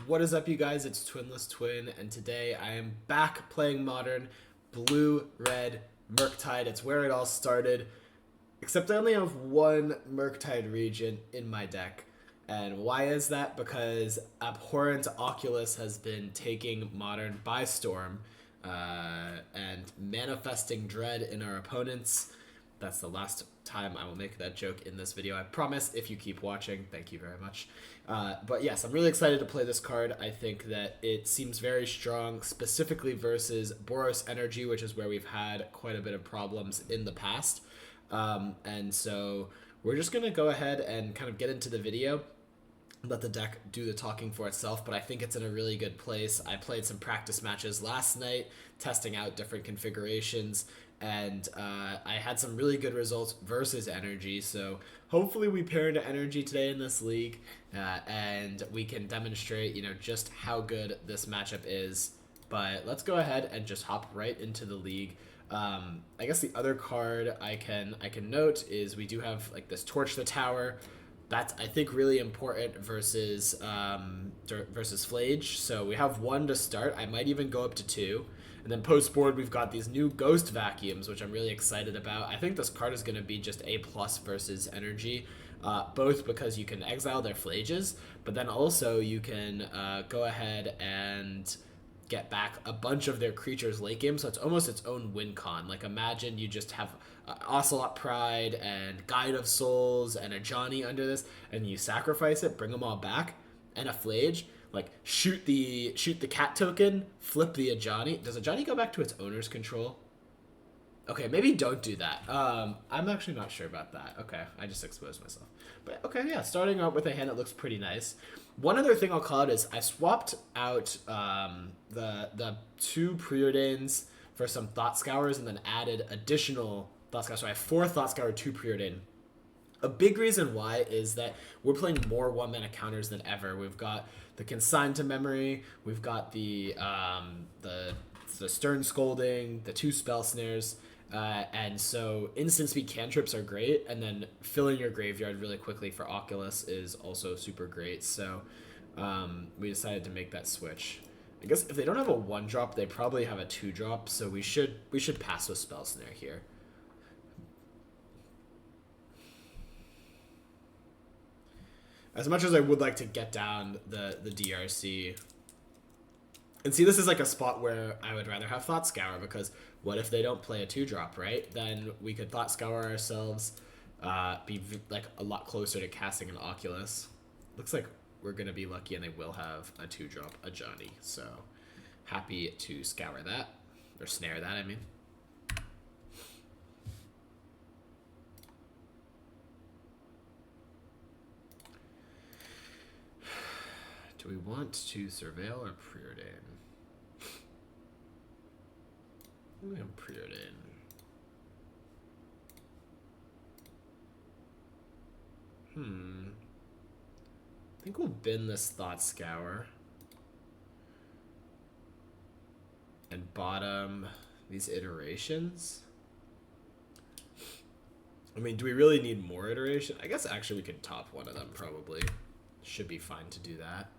What is up, you guys? It's Twinless Twin, and today I am back playing Modern Blue Red Murktide. It's where it all started, except I only have one Murktide region in my deck. And why is that? Because Abhorrent Oculus has been taking Modern by storm and manifesting dread in our opponents. That's the last time I will make that joke in this video. I promise, if you keep watching. Thank you very much. But yes, I'm really excited to play this card. I think that it seems very strong, specifically versus Boros Energy, which is where we've had quite a bit of problems in the past. And so we're just going to go ahead and kind of get into the video, let the deck do the talking for itself, but I think it's in a really good place. I played some practice matches last night, testing out different configurations, and I had some really good results versus Energy, so hopefully we pair into Energy today in this league, and we can demonstrate, just how good this matchup is. But let's go ahead and just hop right into the league. I guess the other card I can note is we do have like this Torch the Tower. That's, I think, really important versus versus Flage. So we have one to start. I might even go up to two. And then post board, we've got these new Ghost Vacuums, which I'm really excited about. I think this card is going to be just A+ versus Energy, both because you can exile their Flages, but then also you can go ahead and get back a bunch of their creatures late game, so it's almost its own win con. Like, imagine you just have Ocelot Pride and Guide of Souls and a Johnny under this, and you sacrifice it, bring them all back, and a Flage. Like, shoot the cat token, flip the Ajani. Does Ajani go back to its owner's control? Okay, maybe don't do that. I'm actually not sure about that. Okay, I just exposed myself. But okay, yeah, starting out with a hand that looks pretty nice. One other thing I'll call out is I swapped out the two Preordains for some Thought Scours and then added additional Thought Scours. So I have 4 Thought Scour, 2 Preordain. A big reason why is that we're playing more 1-mana counters than ever. We've got the Consign to Memory, we've got the Stern Scolding, the 2 Spell Snares, and so instant speed cantrips are great, and then filling your graveyard really quickly for Oculus is also super great. So we decided to make that switch. I guess if they don't have a 1-drop, they probably have a 2-drop, so we should pass with Spell Snare here. As much as I would like to get down the DRC, and see, this is like a spot where I would rather have Thought Scour, because what if they don't play a 2-drop, right? Then we could Thought Scour ourselves, be like a lot closer to casting an Oculus. Looks like we're going to be lucky and they will have a 2-drop, a Johnny. So happy to scour that, or snare that, I mean. Do we want to Surveil or Preordain? I'm going to Preordain. I think we'll bin this Thought Scour and bottom these iterations. I mean, do we really need more iteration? I guess actually we could top one of them, probably. Should be fine to do that.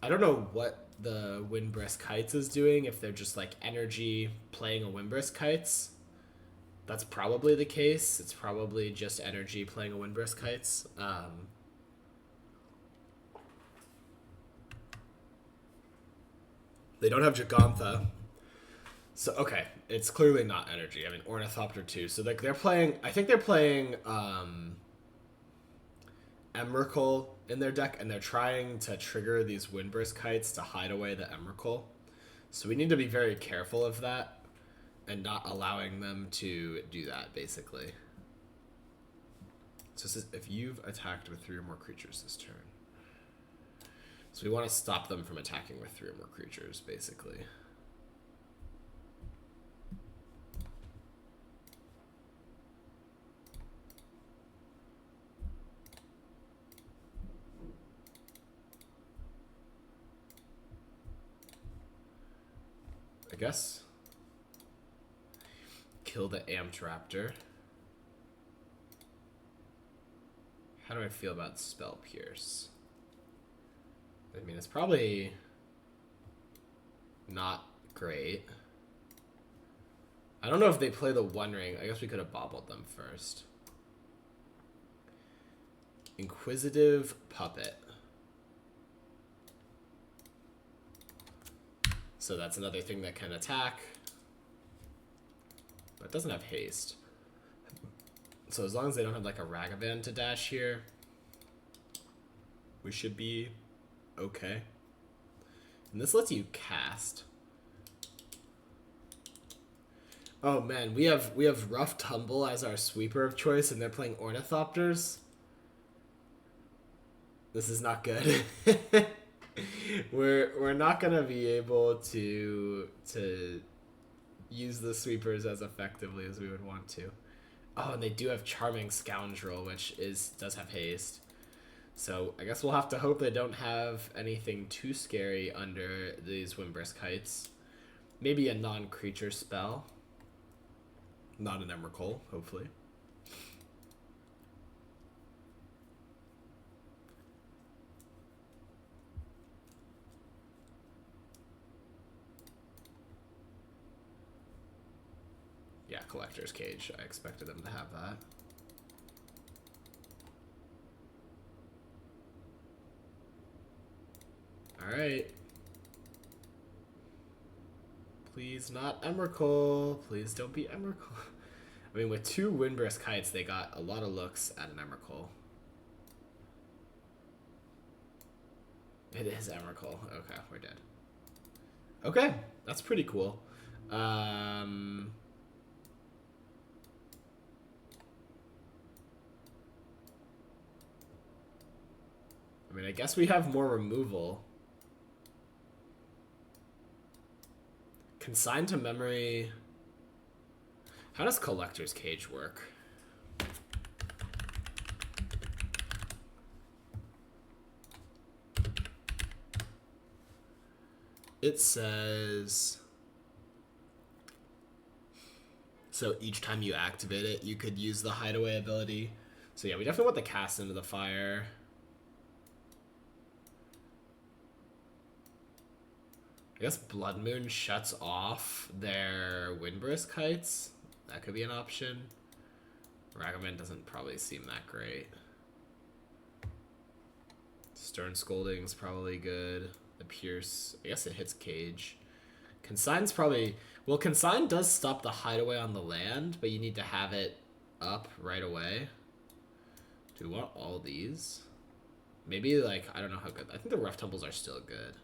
I don't know what the Windbrisk Kites is doing, if they're just like Energy playing a Windbrisk Kites. That's probably the case. It's probably just Energy playing a Windbrisk Kites. They don't have Jagantha. So, okay, it's clearly not Energy. I mean, Ornithopter too. So they're playing, I think they're playing Emrakul in their deck, and they're trying to trigger these Windbrisk Kites to hide away the Emrakul. So we need to be very careful of that and not allowing them to do that, basically. So it says, if you've attacked with 3 or more creatures this turn. So we want to stop them from attacking with 3 or more creatures, basically. I guess. Kill the Amped Raptor. how do I feel about Spell Pierce? I mean, it's probably not great. I don't know if they play the One Ring. I guess we could have bobbled them first. Inquisitive Puppet. So that's another thing that can attack. But it doesn't have haste. So as long as they don't have like a Ragavan to dash here, we should be okay. And this lets you cast. Oh man, we have Rough Tumble as our sweeper of choice, and they're playing Ornithopters. This is not good. We're not gonna be able to use the sweepers as effectively as we would want to. Oh, and they do have Charming Scoundrel, which does have haste. So I guess we'll have to hope they don't have anything too scary under these Wimbrisk Heights. Maybe a non-creature spell. Not an Emrakul, hopefully. Yeah, Collector's Cage. I expected them to have that. Alright. Please not Emrakul. Please don't be Emrakul. I mean, with 2 Windbrisk Heights, they got a lot of looks at an Emrakul. It is Emrakul. Okay, we're dead. Okay, that's pretty cool. I mean, I guess we have more removal. Consign to memory. How does Collector's Cage work? It says... So each time you activate it, you could use the Hideaway ability. So yeah, we definitely want the Cast into the Fire. I guess Blood Moon shuts off their Windbrisk Heights. That could be an option. Ragavan doesn't probably seem that great. Stern Scolding's probably good. The Pierce, I guess it hits Cage. Consign's probably... Well, Consign does stop the Hideaway on the land, but you need to have it up right away. Do we want all these? Maybe, like, I don't know how good... I think the Rough Tumbles are still good.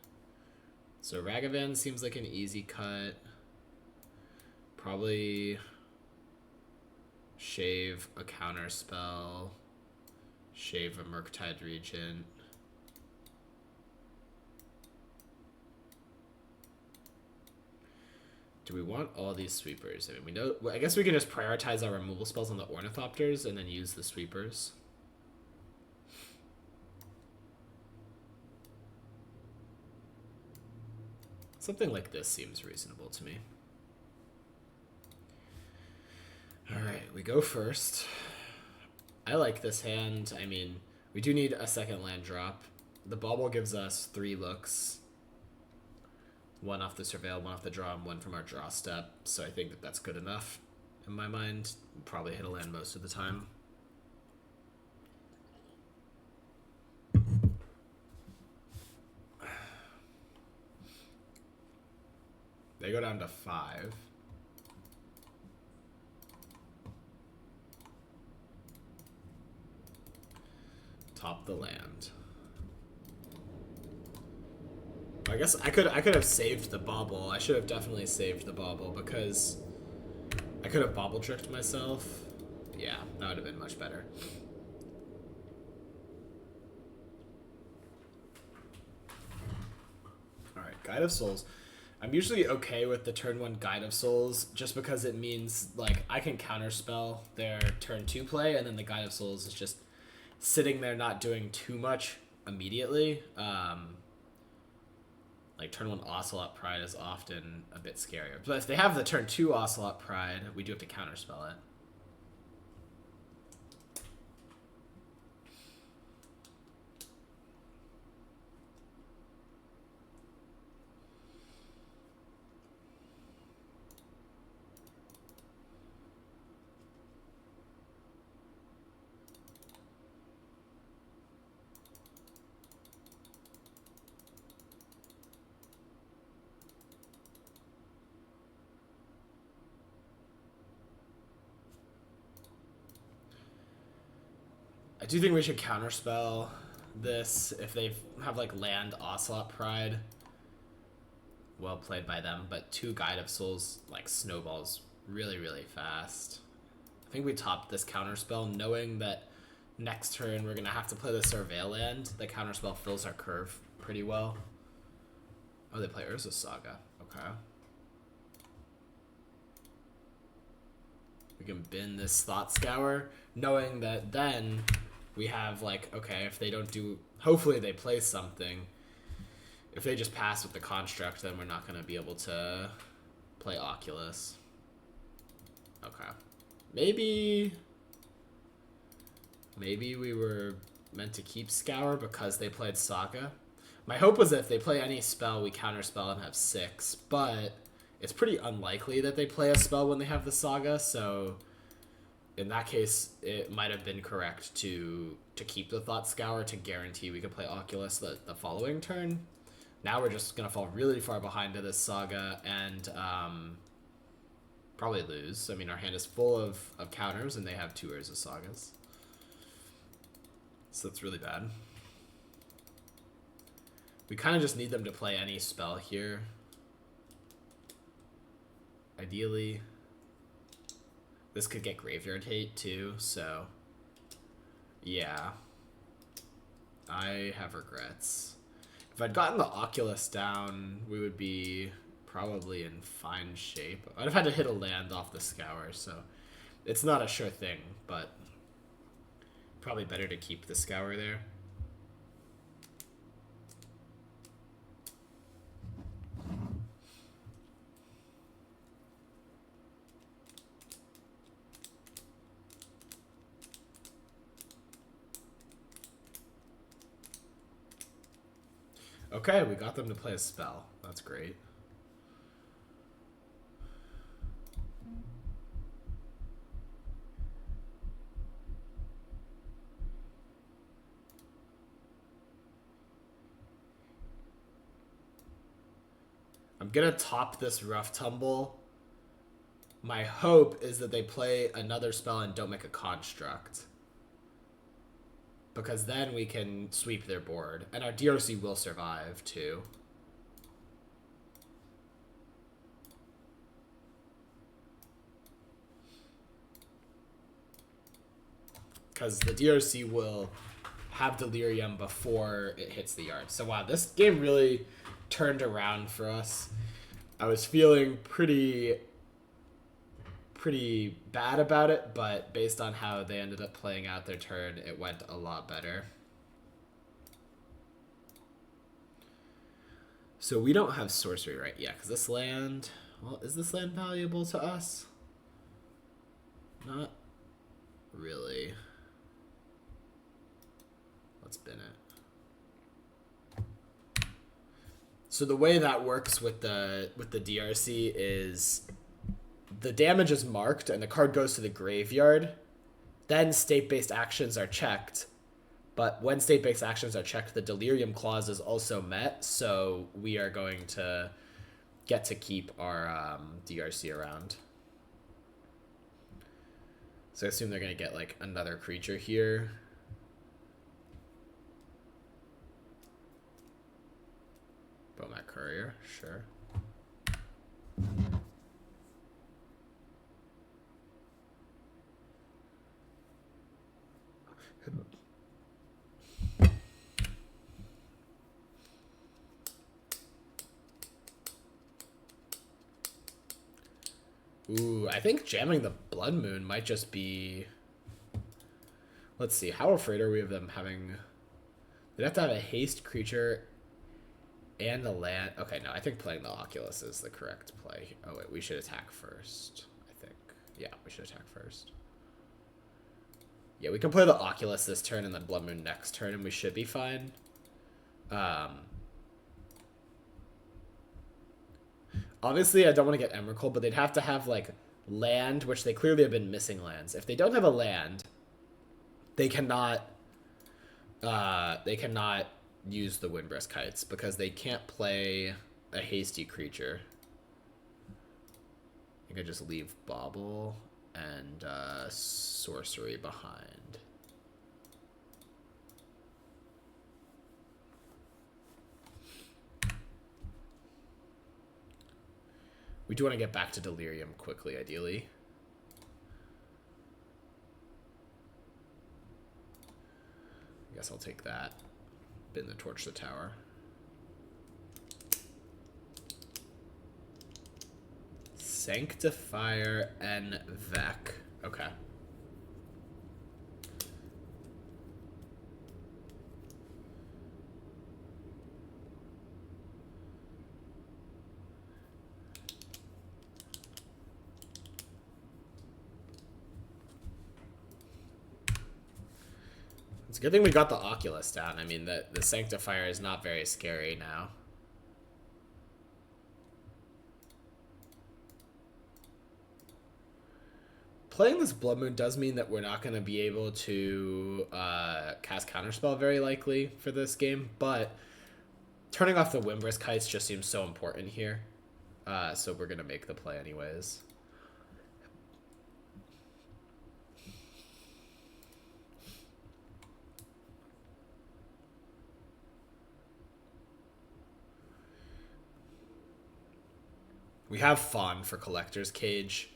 So Ragavan seems like an easy cut. Probably shave a counter spell. Shave a Murktide Regent. Do we want all these sweepers? I mean, we know. I guess we can just prioritize our removal spells on the Ornithopters and then use the sweepers. Something like this seems reasonable to me. Alright, we go first. I like this hand. I mean, we do need a second land drop. The Bauble gives us 3 looks. 1 off the Surveil, 1 off the draw, and 1 from our draw step. So I think that that's good enough in my mind. We'll probably hit a land most of the time. They go down to 5. Top the land. I guess I could have saved the Bauble. I should have definitely saved the Bauble because I could have Bauble tricked myself. Yeah, that would have been much better. Alright, Guide of Souls. I'm usually okay with the turn 1 Guide of Souls just because it means like I can counterspell their turn 2 play, and then the Guide of Souls is just sitting there not doing too much immediately. Like turn 1 Ocelot Pride is often a bit scarier. But if they have the turn 2 Ocelot Pride, we do have to counterspell it. I do think we should counterspell this if they have like land Ocelot Pride. Well played by them, but 2 Guide of Souls like snowballs really, really fast. I think we topped this counterspell knowing that next turn we're gonna have to play the Surveil land. The counterspell fills our curve pretty well. Oh, they play Urza Saga. Okay. We can bin this Thought Scour, knowing that then we have like, okay, if they don't do, hopefully they play something. If they just pass with the construct, then we're not going to be able to play Oculus. Okay. Maybe we were meant to keep Scour because they played Saga. My hope was that if they play any spell, we counterspell and have 6, but it's pretty unlikely that they play a spell when they have the Saga, so in that case, it might have been correct to keep the Thought Scour to guarantee we could play Oculus the following turn. Now we're just going to fall really far behind to this Saga and probably lose. I mean, our hand is full of counters, and they have 2 Urza Sagas. So that's really bad. We kind of just need them to play any spell here. Ideally. This could get Graveyard Hate too, so yeah. I have regrets. If I'd gotten the Oculus down, we would be probably in fine shape. I'd have had to hit a land off the Scour, so it's not a sure thing, but probably better to keep the Scour there. Okay, we got them to play a spell. That's great. I'm gonna top this Rough Tumble. My hope is that they play another spell and don't make a construct, because then we can sweep their board. And our DRC will survive, too. Because the DRC will have Delirium before it hits the yard. So, wow, this game really turned around for us. I was feeling pretty bad about it, but based on how they ended up playing out their turn, it went a lot better. So we don't have sorcery, right? Yeah, because this land... Well, is this land valuable to us? Not really. Let's bin it. So the way that works with the DRC is the damage is marked and the card goes to the graveyard. Then state-based actions are checked. But when state-based actions are checked, the Delirium clause is also met, so we are going to get to keep our DRC around. So I assume they're going to get like another creature here. Bomat Courier, sure. Ooh, I think jamming the Blood Moon might just be... Let's see, how afraid are we of them having... They'd have to have a haste creature and a land... Okay, no, I think playing the Oculus is the correct play. Oh, wait, we should attack first, I think. Yeah, we should attack first. Yeah, we can play the Oculus this turn and then Blood Moon next turn, and we should be fine. Obviously, I don't want to get Emrakul, but they'd have to have, like, land, which they clearly have been missing lands. If they don't have a land, they cannot use the Windbrisk Kites, because they can't play a hasty creature. I think I just leave Bauble and sorcery behind. We do want to get back to Delirium quickly, ideally. I guess I'll take that. Bin the torch the tower. Sanctifier and Vec. Okay. It's a good thing we got the Oculus down. I mean, the Sanctifier is not very scary now. Playing this Blood Moon does mean that we're not going to be able to cast Counterspell very likely for this game, but turning off the Wimbrous Kites just seems so important here. So we're going to make the play anyways. We have Fawn for Collector's Cage,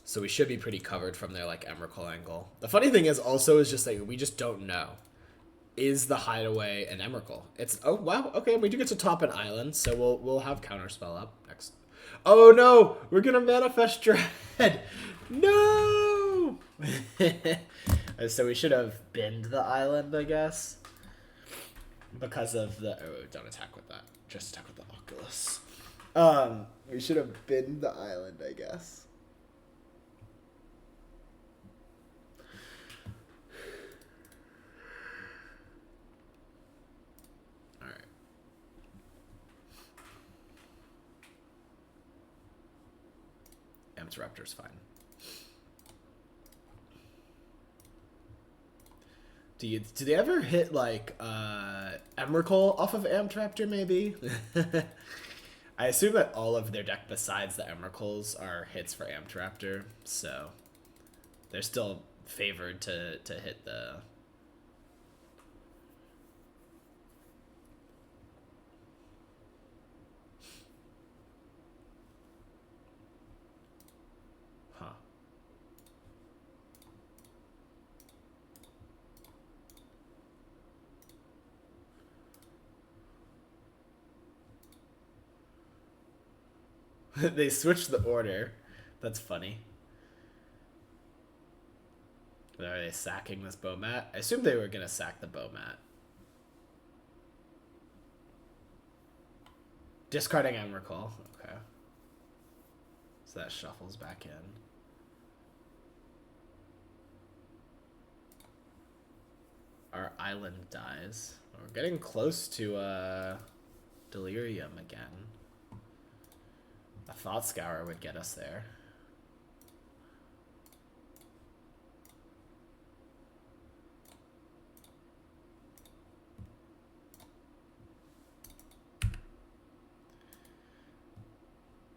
so we should be pretty covered from their like Emrakul angle. The funny thing is also is just like we just don't know. Is the Hideaway an Emrakul? It's oh wow, okay, we do get to top an island, so we'll have Counterspell up next. Oh no! We're gonna manifest Dread! No! So we should have binned the island, I guess. Because of the don't attack with that. Just attack with the Oculus. We should have binned the island, I guess. All right. Amped Raptor's fine. Do they ever hit like Emrakul off of Amped Raptor maybe? I assume that all of their deck besides the Emrakuls are hits for Amped Raptor, so they're still favored to hit the... Huh. They switched the order. That's funny. Are they sacking this Bomat? I assume they were going to sack the Bomat. Discarding Emrakul. Okay. So that shuffles back in. Our island dies. We're getting close to Delirium again. A Thought Scour would get us there.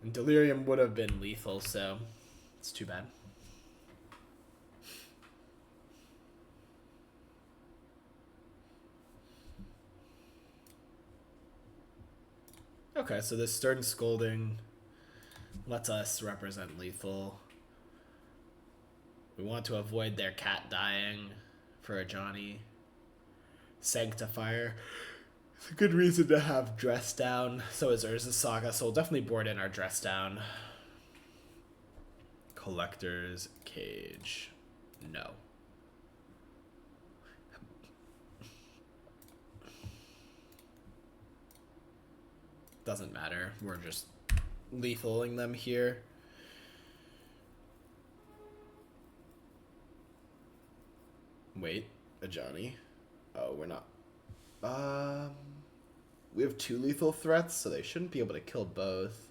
And Delirium would have been lethal, so it's too bad. Okay, so this Stern Scolding lets us represent lethal. We want to avoid their cat dying for a Johnny. Sanctifier. It's a good reason to have Dress Down. So is Urza's Saga, so we'll definitely board in our Dress Down. Collector's Cage. No. Doesn't matter. We're just lethaling them here. Wait, a Johnny. Oh, we're not. We have 2 lethal threats, so they shouldn't be able to kill both.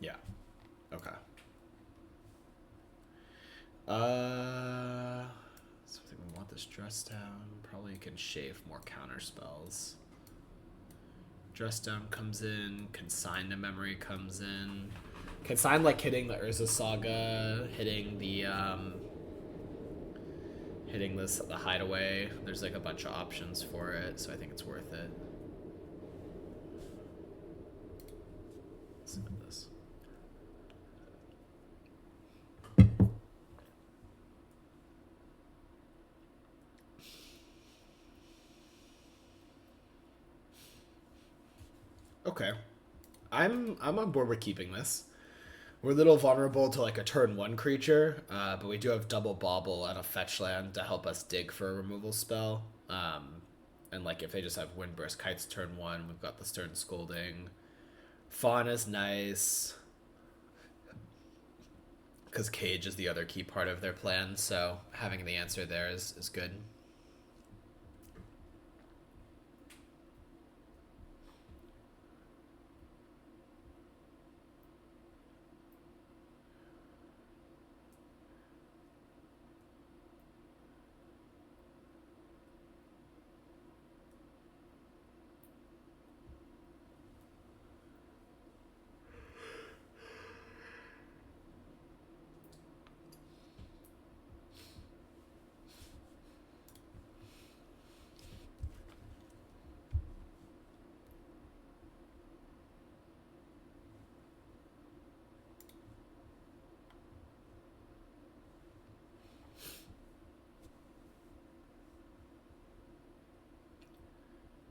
Yeah. Okay. Something we want this Dress Down. Probably can shave more counter spells. Dress Down comes in. Consign to Memory comes in. Consign like hitting the Urza Saga, hitting the hitting the hideaway. There's like a bunch of options for it, so I think it's worth it. Let's look at this. Okay. I'm on board with keeping this. We're a little vulnerable to like a turn 1 creature, but we do have double bauble and a fetch land to help us dig for a removal spell. And like if they just have Windburst Kites turn 1, we've got the Stern Scolding. Fawn is nice, because Cage is the other key part of their plan, so having the answer there is good.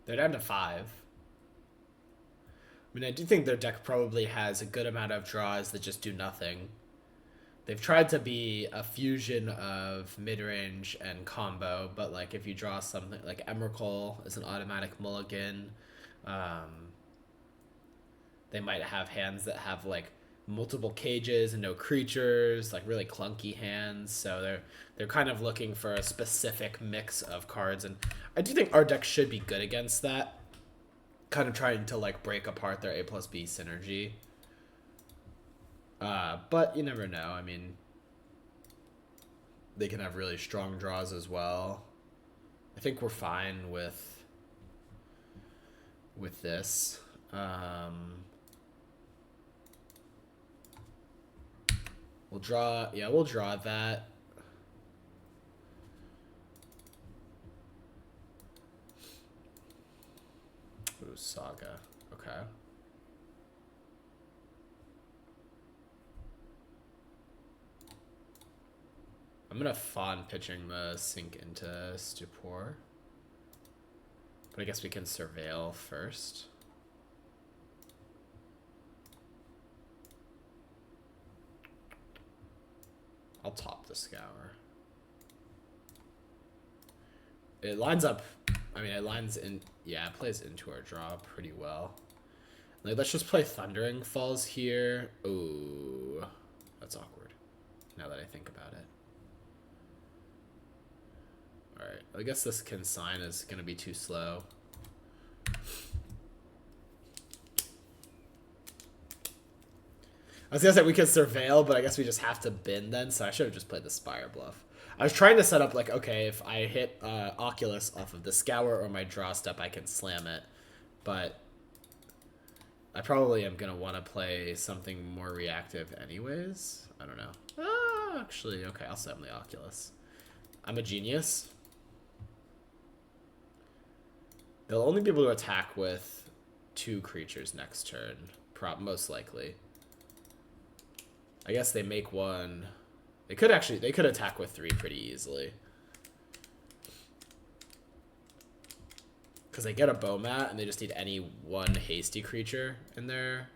They're down to 5. I mean, I do think their deck probably has a good amount of draws that just do nothing. They've tried to be a fusion of mid-range and combo, but like if you draw something like Emrakul is an automatic mulligan, they might have hands that have like multiple cages and no creatures, like really clunky hands. So they're kind of looking for a specific mix of cards, and I do think our deck should be good against that. Kind of trying to like break apart their A+B synergy. But you never know. I mean, they can have really strong draws as well. I think we're fine with this. We'll draw. Yeah, we'll draw that. Ooh, Saga. Okay. I'm gonna Fawn pitching the Sink into Stupor. But I guess we can Surveil first. I'll top the Scour. It lines up. I mean, it lines in. Yeah, it plays into our draw pretty well. Like, let's just play Thundering Falls here. Ooh, that's awkward. Now that I think about it. Alright, I guess this Consign is going to be too slow. I was going to say we could Surveil, but I guess we just have to bin then, so I should have just played the Spire Bluff. I was trying to set up, like, okay, if I hit Oculus off of the Scour or my draw step, I can slam it. But I probably am going to want to play something more reactive anyways. I don't know. Actually, okay, I'll slam the Oculus. I'm a genius. They'll only be able to attack with 2 creatures next turn, most likely. I guess they make 1. They could attack with 3 pretty easily. Because they get a Bowmat and they just need any 1 hasty creature in there.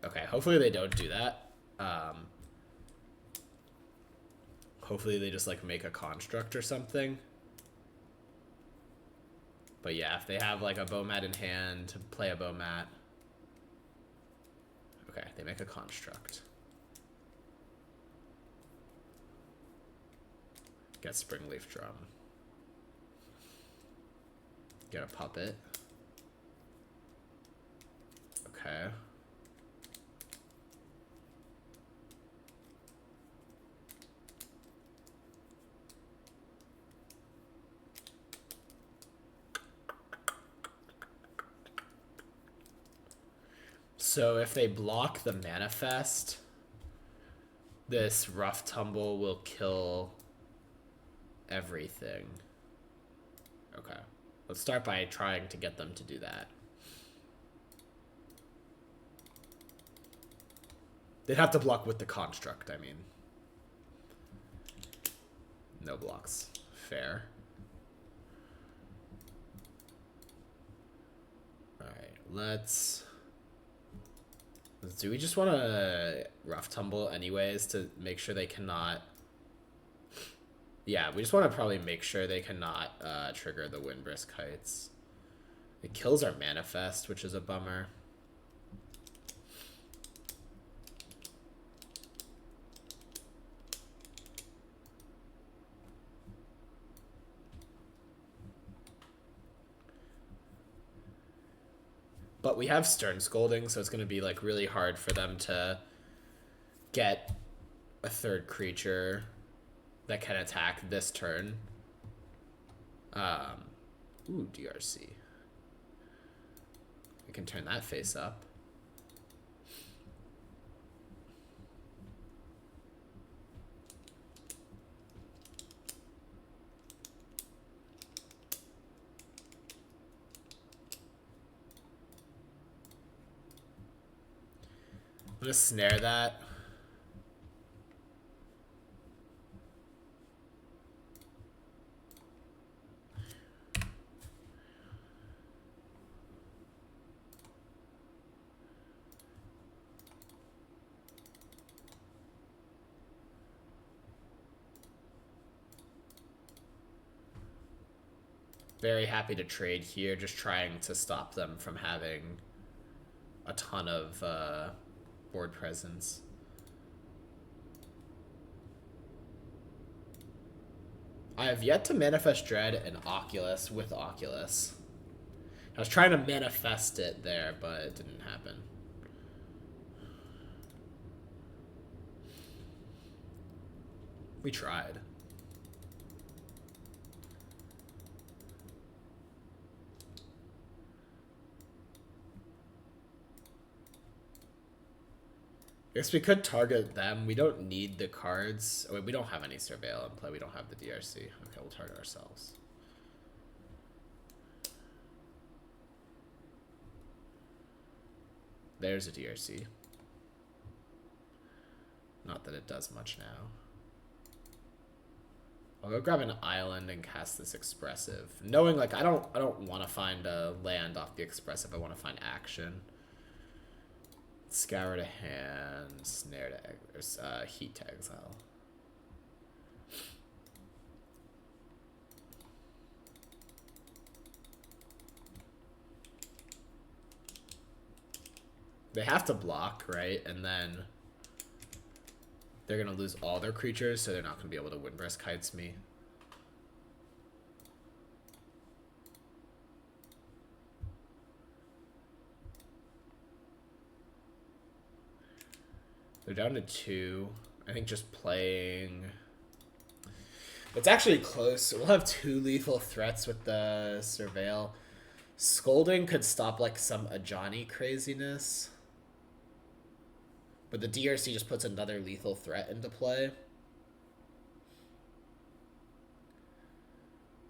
Okay, hopefully they don't do that. Hopefully they just like make a construct or something. But yeah, if they have like a Bowmat in hand, play a Bowmat. Okay, they make a construct. Get Springleaf Drum. Get a puppet. Okay. So if they block the Manifest, this Rough Tumble will kill everything. Okay. Let's start by trying to get them to do that. They'd have to block with the construct, I mean. No blocks. Fair. Alright, let's... Do we just want to rough tumble anyways to make sure they cannot... Yeah, we just want to probably make sure they cannot trigger the Windbrisk Heights. It kills our manifest, which is a bummer. But we have Stern Scolding, so it's going to be like really hard for them to get a third creature that can attack this turn. Ooh, DRC. We can turn that face up. I'm gonna snare that. Very happy to trade here, just trying to stop them from having a ton of board presence. I have yet to manifest Dread and Oculus with Oculus. I was trying to manifest it there, but it didn't happen. We tried. I guess we could target them. We don't need the cards. Oh, wait, we don't have any Surveil in play. We don't have the DRC. Okay, we'll target ourselves. There's a DRC. Not that it does much now. I'll go grab an island and cast this expressive. Knowing like I don't want to find a land off the expressive. I want to find action. Scour to hand, snare to heat to exile. They have to block, right? And then they're gonna lose all their creatures, so they're not gonna be able to Windbrisk Heights me. They're down to 2. I think just playing... It's actually close. We'll have 2 lethal threats with the Surveil. Scolding could stop like some Ajani craziness. But the DRC just puts another lethal threat into play.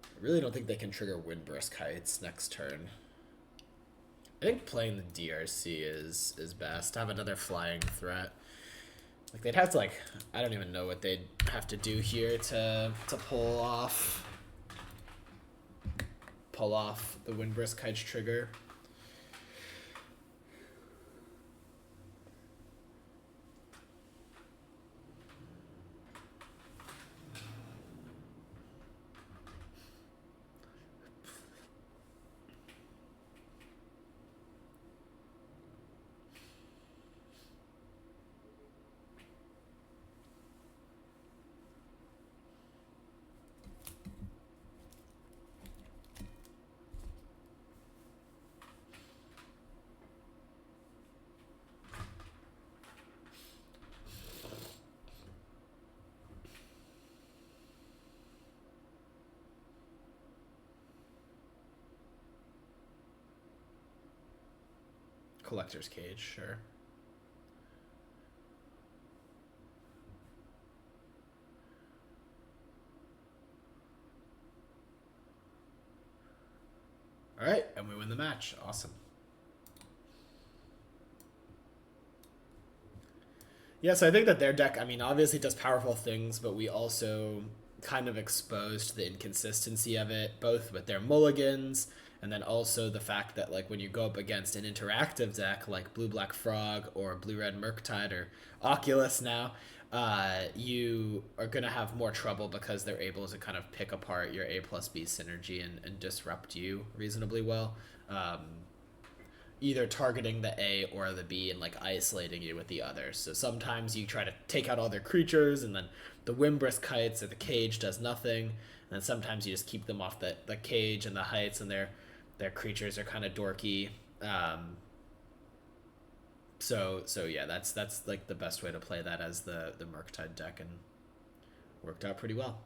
I really don't think they can trigger Windbrisk Heights next turn. I think playing the DRC is best. Have another flying threat. Like they'd have to like, I don't even know what they'd have to do here to pull off the Windbrisk Heights trigger. Collector's Cage, sure. All right, and we win the match. Awesome. Yeah, so I think that their deck, I mean, obviously does powerful things, but we also kind of exposed the inconsistency of it, both with their mulligans and then also the fact that, like, when you go up against an interactive deck like Blue Black Frog or Blue Red Murktide or Oculus now, you are going to have more trouble because they're able to kind of pick apart your A plus B synergy and disrupt you reasonably well. Either targeting the A or the B and like isolating you with the other. So sometimes you try to take out all their creatures and then the Wimbrisk Heights or the Cage does nothing. And then sometimes you just keep them off the Cage and the Heights and their creatures are kind of dorky. So yeah, that's like the best way to play that as the Murktide deck, and worked out pretty well.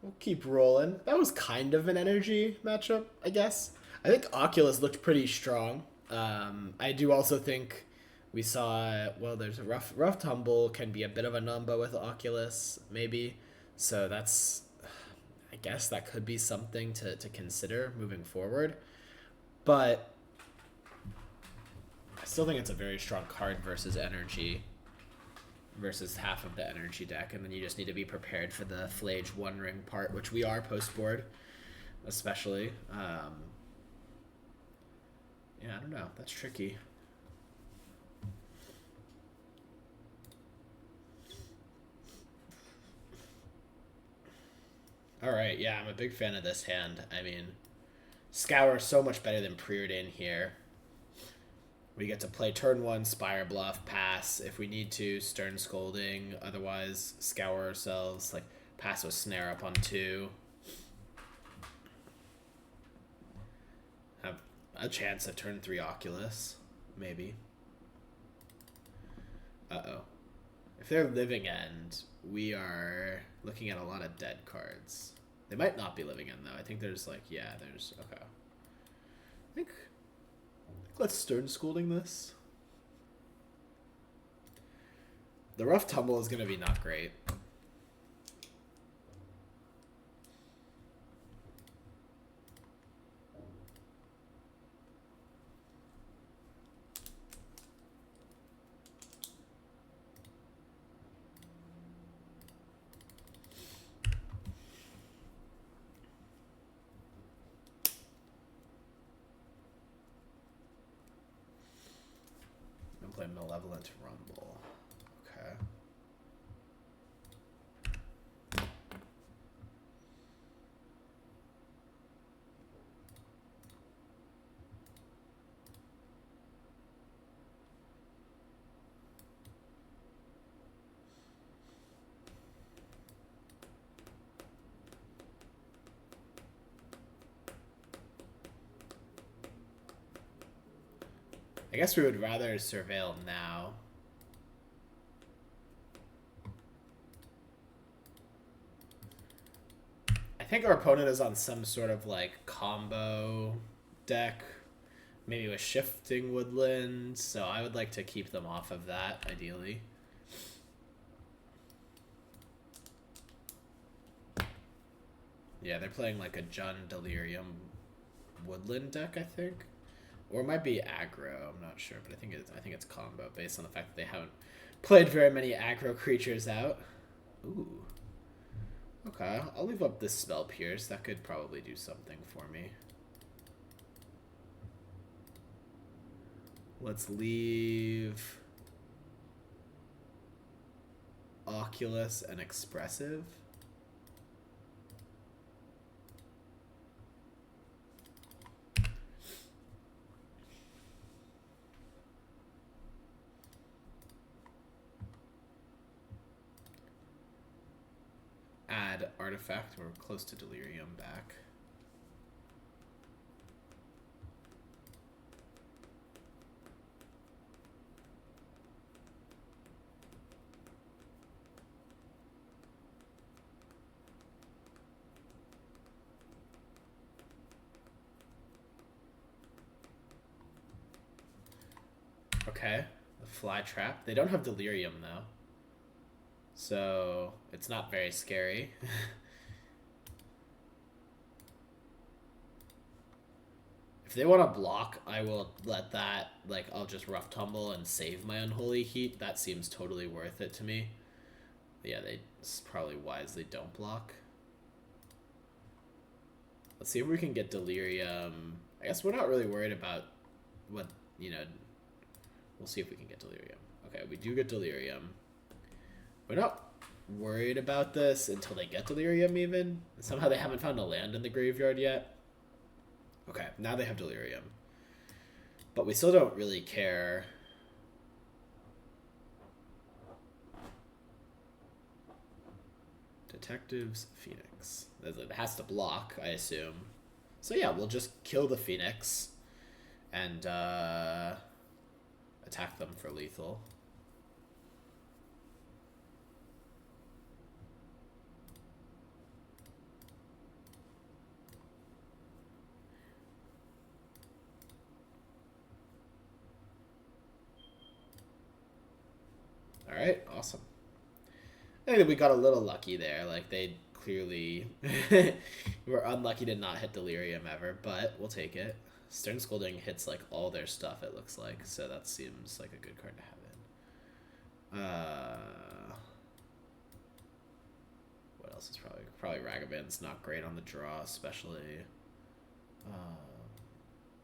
We'll keep rolling. That was kind of an energy matchup, I guess. I think Oculus looked pretty strong. I do also think we saw, well, there's a rough tumble can be a bit of a number with Oculus, maybe. So that's, I guess that could be something to consider moving forward. But I still think it's a very strong card versus energy, versus half of the energy deck, and then you just need to be prepared for the Flage One Ring part, which we are post board, especially. Yeah, I don't know. That's tricky. All right, yeah, I'm a big fan of this hand. I mean, Scour is so much better than Preordain here. We get to play turn one, Spire Bluff, pass if we need to, Stern Scolding, otherwise scour ourselves, like pass with Snare up on 2. Have a chance at turn 3 Oculus, maybe. Uh-oh. If they're Living End, we are looking at a lot of dead cards. They might not be Living End, though. I think there's like, yeah, there's, okay. I think let's Stern Scolding this. The rough tumble is going to be not great. Play Malevolent Rumble. Okay. I guess we would rather Surveil now. I think our opponent is on some sort of like combo deck, maybe with Shifting Woodland, so I would like to keep them off of that, ideally. Yeah, they're playing like a Jund Delirium Woodland deck, I think. Or it might be aggro, I'm not sure, but I think it's combo based on the fact that they haven't played very many aggro creatures out. Ooh. Okay, I'll leave up this Spell Pierce. That could probably do something for me. Let's leave Oculus and Expressive. Add Artifact. We're close to Delirium back. Okay. The fly trap. They don't have delirium though. So it's not very scary. If they want to block, I will let that, like, I'll just rough tumble and save my unholy heat. That seems totally worth it to me. Yeah, they probably wisely don't block. Let's see if we can get delirium. I guess we're not really worried about what, you know, we'll see if we can get delirium. Okay, we do get delirium. We're not worried about this until they get delirium even. Somehow they haven't found a land in the graveyard yet. Okay, now they have delirium. But we still don't really care. Detectives, Phoenix. It has to block, I assume. So yeah, we'll just kill the Phoenix and attack them for lethal. Alright, awesome. I think that we got a little lucky there. Like, they clearly were unlucky to not hit delirium ever, but we'll take it. Stern Scolding hits, like, all their stuff, it looks like, so that seems like a good card to have in. What else is probably Ragaband's not great on the draw, especially.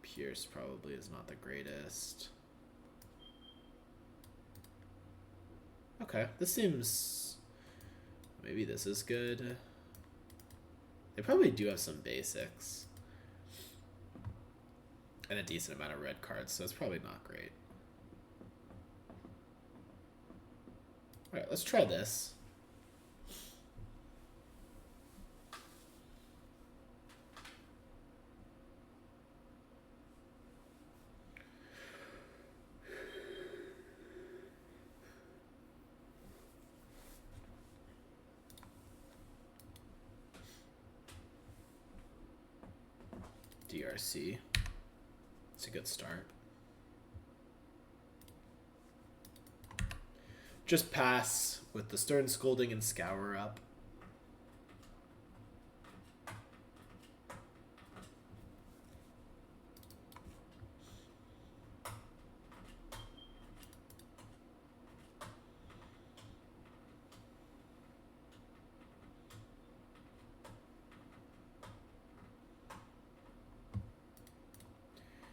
Pierce probably is not the greatest. Okay, this seems... Maybe this is good. They probably do have some basics. And a decent amount of red cards, so it's probably not great. Alright, let's try this. DRC. It's a good start. Just pass with the Stern Scolding and Scour up.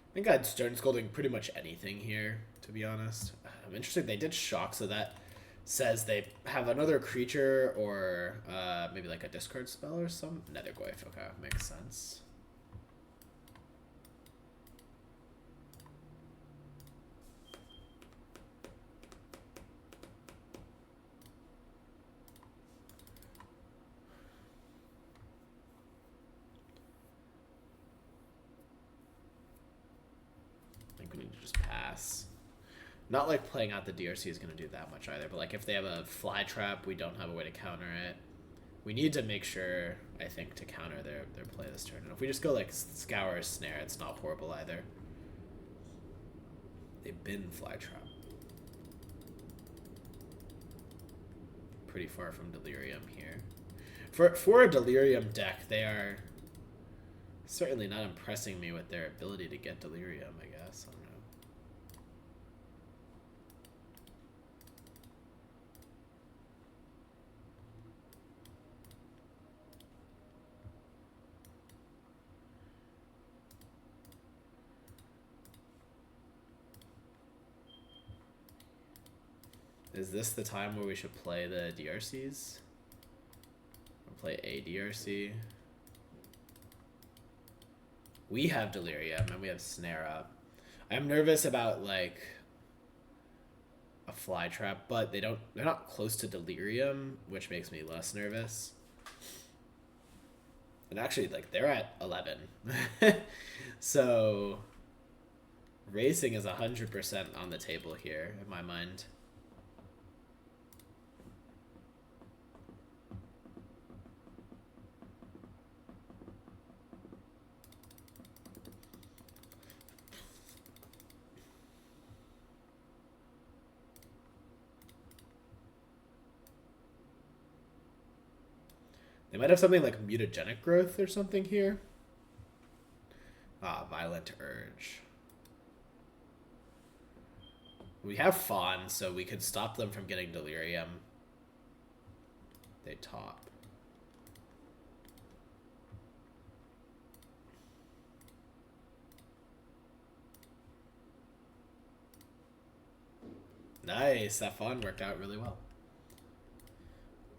I think I'd Stern Scolding pretty much anything here, to be honest. I'm interested. They did shock, so that says they have another creature or maybe like a discard spell or some. Nethergoyf, okay, makes sense. We need to just pass. Not like playing out the DRC is going to do that much either, but like if they have a fly trap, we don't have a way to counter it. We need to make sure, I think, to counter their play this turn. And if we just go like Scour or Snare, it's not horrible either. They've been fly trap. Pretty far from Delirium here. For a Delirium deck, they are certainly not impressing me with their ability to get Delirium, I guess. I don't know. Is this the time where we should play the DRCs? Or play a DRC? We have Delirium and we have Snare up. I'm nervous about like a fly trap, but they're not close to Delirium, which makes me less nervous. And actually, like, they're at 11. So racing is 100% on the table here in my mind. They might have something like mutagenic growth or something here. Ah, violent urge. We have fawn, so we could stop them from getting delirium. They top. Nice, that fawn worked out really well.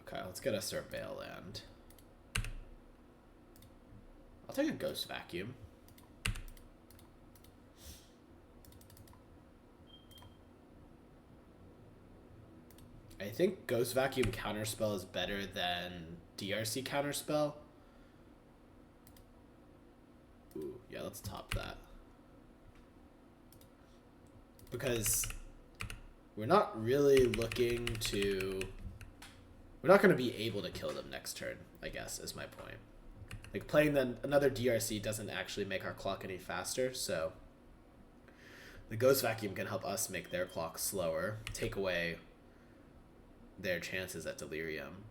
Okay, let's get a Surveil land. I'll take a Ghost Vacuum. I think Ghost Vacuum Counterspell is better than DRC Counterspell. Ooh, yeah, let's top that. Because we're not really looking to... We're not going to be able to kill them next turn, I guess, is my point. Like, playing another DRC doesn't actually make our clock any faster, so... The Ghost Vacuum can help us make their clock slower, take away their chances at delirium.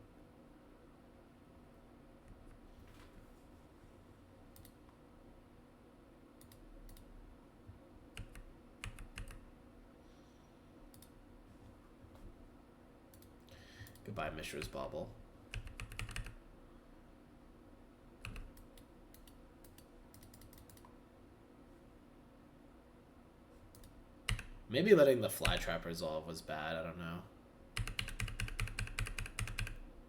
Goodbye, Mishra's Bauble. Maybe letting the Flytrap resolve was bad, I don't know.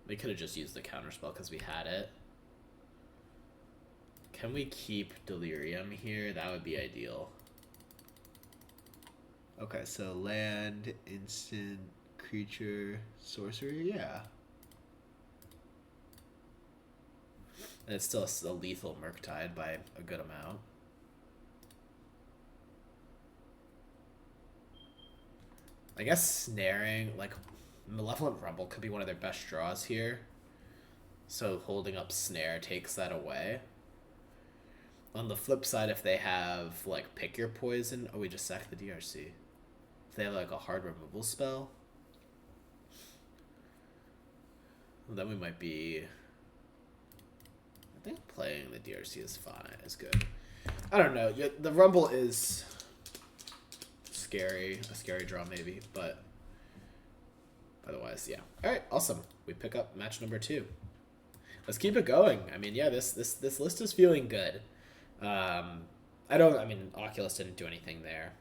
We could have just used the counterspell because we had it. Can we keep Delirium here? That would be ideal. Okay, so land, instant, creature, sorcery, yeah. And it's still a lethal Murktide by a good amount. I guess snaring, like, Malevolent Rumble could be one of their best draws here. So holding up Snare takes that away. On the flip side, if they have, like, Pick Your Poison... Oh, we just sacked the DRC. If they have, like, a hard removal spell... Well, then we might be... I think playing the DRC is fine. Is good. I don't know. The Rumble is... scary. A scary draw, maybe. But... otherwise, yeah. Alright, awesome. We pick up match number 2. Let's keep it going. I mean, yeah, this list is feeling good. I mean, Oculus didn't do anything there,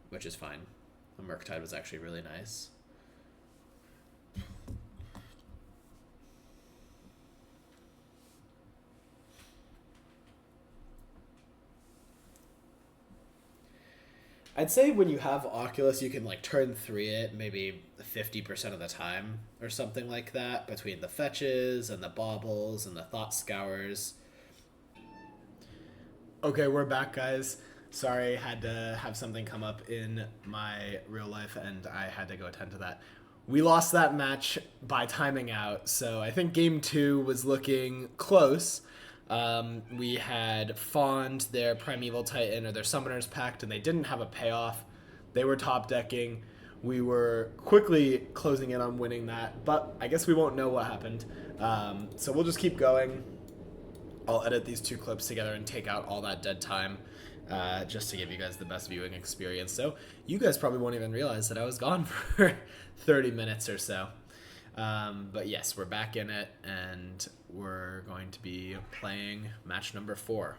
which is fine. The Murktide was actually really nice. I'd say when you have Oculus, you can like turn 3 it maybe 50% of the time or something like that between the fetches and the baubles and the thought scours. Okay, we're back, guys. Sorry, had to have something come up in my real life and I had to go attend to that. We lost that match by timing out, so I think game 2 was looking close. We had fawned their Primeval Titan or their Summoner's Pact, and they didn't have a payoff. They were top decking. We were quickly closing in on winning that, but I guess we won't know what happened. So we'll just keep going. I'll edit these 2 clips together and take out all that dead time just to give you guys the best viewing experience. So you guys probably won't even realize that I was gone for 30 minutes or so. But yes, we're back in it, and we're going to be playing match number 4.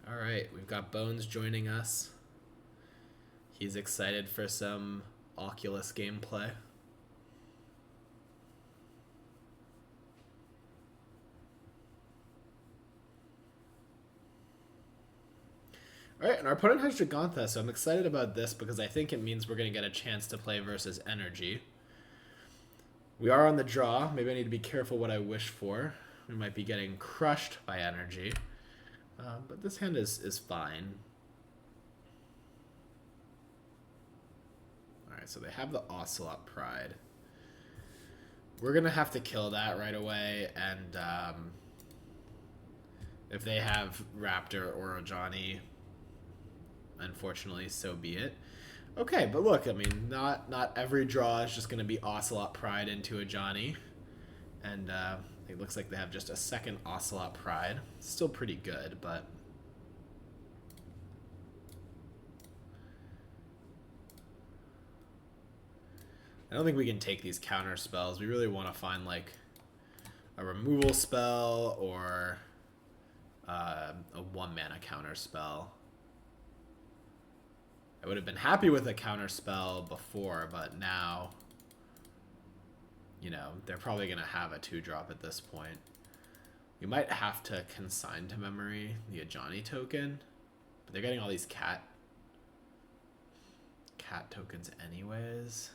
All right, we've got Bones joining us. He's excited for some Oculus gameplay. All right, and our opponent has Gigantha, so I'm excited about this because I think it means we're going to get a chance to play versus Energy. We are on the draw. Maybe I need to be careful what I wish for. We might be getting crushed by Energy. But this hand is fine. Alright, so they have the Ocelot Pride. We're going to have to kill that right away. And if they have Raptor or Ajani, unfortunately, so be it. Okay, but look, I mean, not every draw is just going to be Ocelot Pride into a Johnny. And I It looks like they have just a second Ocelot Pride. Still pretty good, but... I don't think we can take these counter spells. We really want to find, like, a removal spell or a 1-mana counter spell. I would have been happy with a counter spell before, but now, you know, they're probably going to have a 2-drop at this point. We might have to consign to memory the Ajani token, but they're getting all these cat tokens anyways.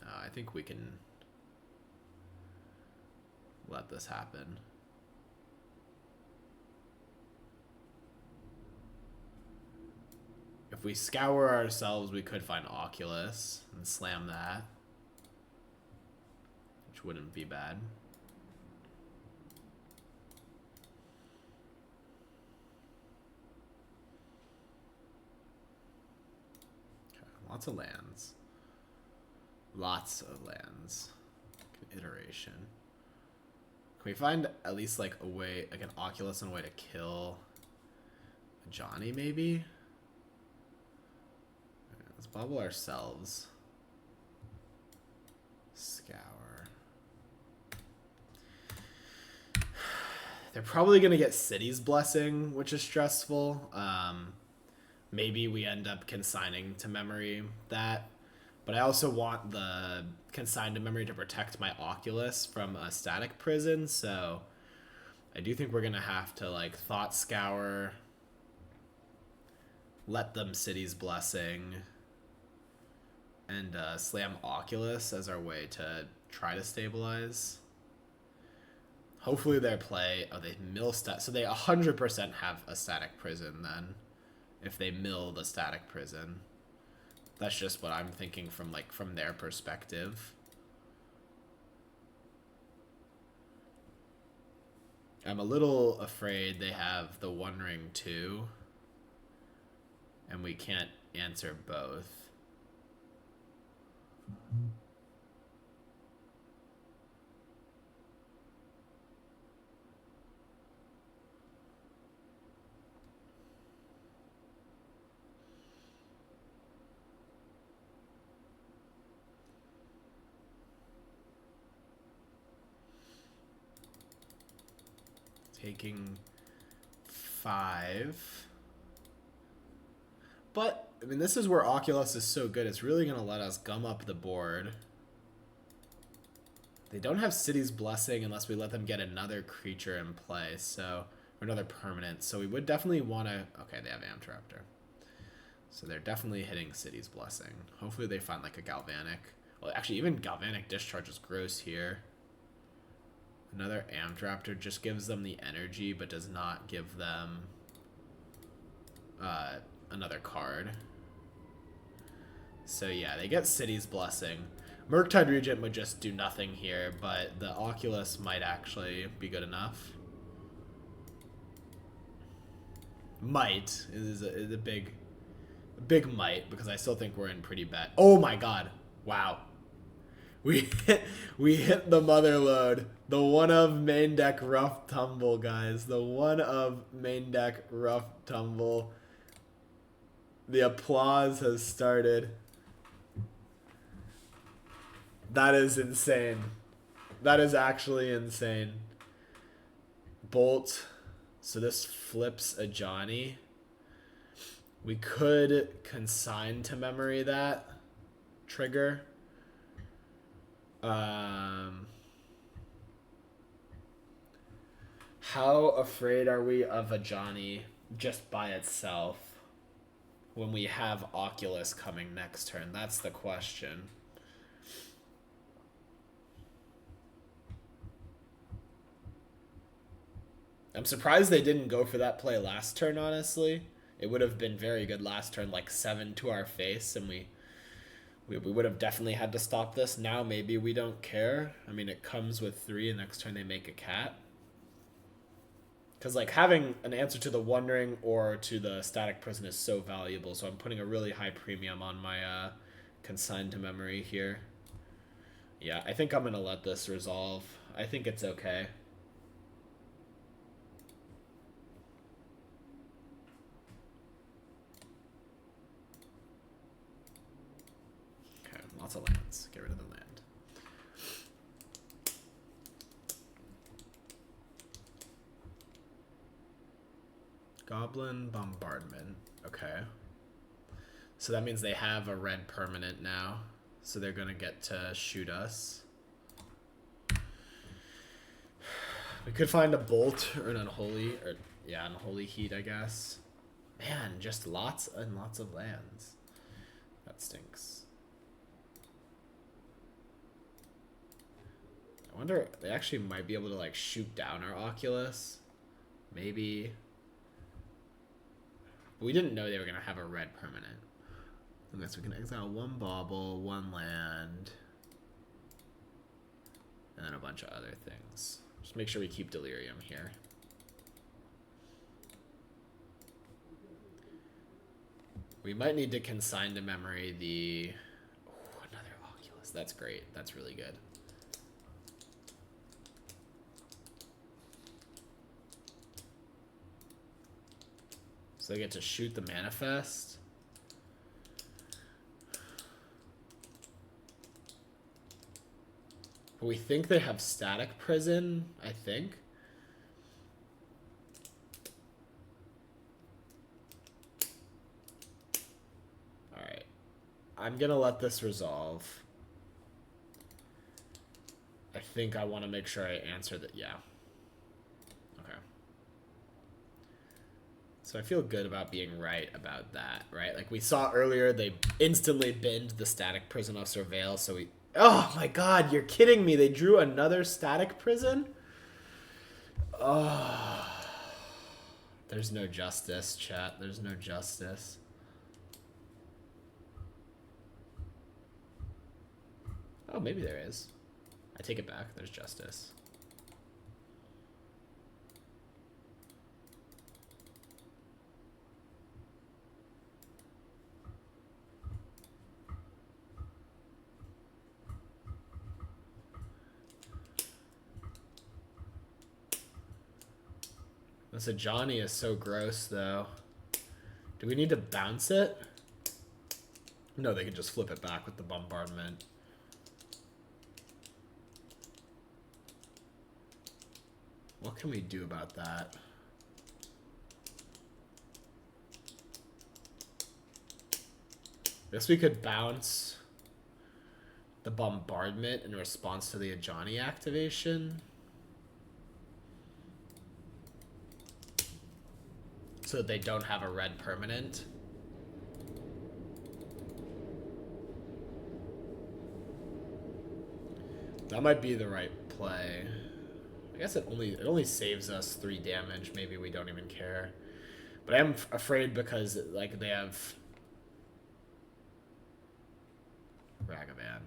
No, I think we can let this happen. If we scour ourselves, we could find Oculus and slam that, which wouldn't be bad. Okay, lots of lands. Lots of lands. Iteration. Can we find at least like a way, like an Oculus and a way to kill Johnny maybe? Right, let's bubble ourselves. Scour. They're probably going to get City's Blessing, which is stressful. Maybe we end up consigning to memory that. But I also want the consigned to memory to protect my Oculus from a static prison, so I do think we're going to have to, like, Thought Scour, let them City's Blessing, and slam Oculus as our way to try to stabilize. Hopefully their play... Oh, they mill stat... So they 100% have a static prison, then, if they mill the static prison. That's just what I'm thinking from, like, from their perspective. I'm a little afraid they have the One Ring too, and we can't answer both. Taking 5. But, I mean, this is where Oculus is so good. It's really going to let us gum up the board. They don't have City's Blessing unless we let them get another creature in play, so... Or another permanent. So we would definitely want to... Okay, they have Amtraptor. So they're definitely hitting City's Blessing. Hopefully they find, like, a Galvanic. Well, actually, even Galvanic Discharge is gross here. Another Amtraptor just gives them the energy, but does not give them another card. So yeah, they get City's Blessing. Murktide Regent would just do nothing here, but the Oculus might actually be good enough. Might is a big might, because I still think we're in pretty bad. Oh my god! Wow. We hit the mother load. The one of main deck Rough Tumble, guys. The one of main deck Rough Tumble. The applause has started. That is insane. That is actually insane. Bolt. So this flips a Johnny. We could consign to memory that trigger. How afraid are we of a Johnny just by itself when we have Oculus coming next turn? That's the question. I'm surprised they didn't go for that play last turn, honestly. It would have been very good last turn, like 7 to our face, and we would have definitely had to stop this. Now maybe we don't care. I mean, it comes with 3, and next turn they make a cat. Because, like, having an answer to the One Ring or to the Static Prison is so valuable, so I'm putting a really high premium on my consigned to memory here. Yeah, I think I'm gonna let this resolve. I think it's okay. Okay, lots of lands. Get rid of the land. Goblin Bombardment. Okay. So that means they have a red permanent now. So they're gonna get to shoot us. We could find a bolt or an unholy, or yeah, unholy heat, I guess. Man, just lots and lots of lands. That stinks. I wonder, they actually might be able to like shoot down our Oculus. Maybe. But we didn't know they were gonna have a red permanent. Unless we can exile one bauble, one land, and then a bunch of other things. Just make sure we keep Delirium here. We might need to consign to memory the... Oh, another Oculus. That's great. That's really good. So they get to shoot the Manifest. We think they have Static Prison, I think. Alright. I'm gonna let this resolve. I think I want to make sure I answer that. Yeah. Okay. So I feel good about being right about that, right? Like we saw earlier, they instantly binned the Static Prison of Surveil, so we... Oh my god, you're kidding me. They drew another Static Prison? Oh. There's no justice, chat. There's no justice. Oh, maybe there is. I take it back. There's justice. This Ajani is so gross, though. Do we need to bounce it? No, they can just flip it back with the bombardment. What can we do about that? I guess we could bounce the bombardment in response to the Ajani activation. So that they don't have a red permanent. That might be the right play. I guess it only saves us 3 damage. Maybe we don't even care. But I am afraid because like they have Ragavan.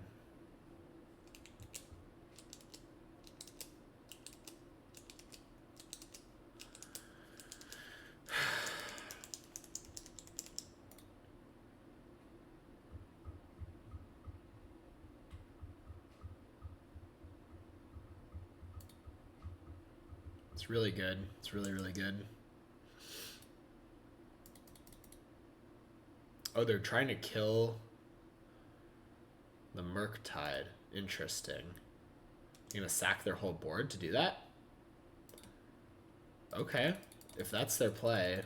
It's really good. It's really, really good. Oh, they're trying to kill the Murktide. Interesting. You're gonna sack their whole board to do that? Okay. If that's their play,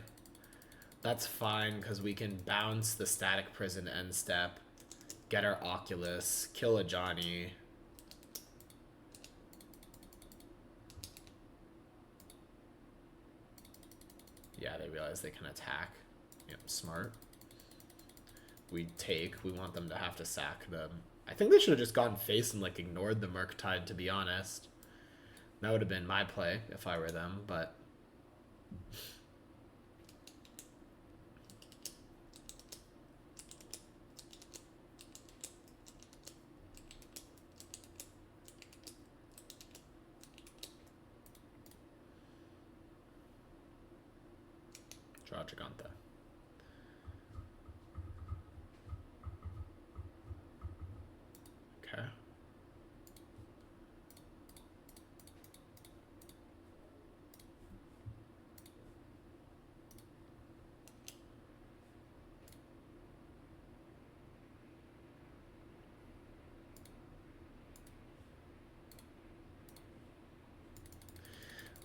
that's fine, because we can bounce the Static Prison end step, get our Oculus, kill a Johnny. Yeah, they realize they can attack. Yep, smart. We take. We want them to have to sack them. I think they should have just gone face and like ignored the Murktide, to be honest. That would have been my play if I were them, but... Draw Giganta. Okay.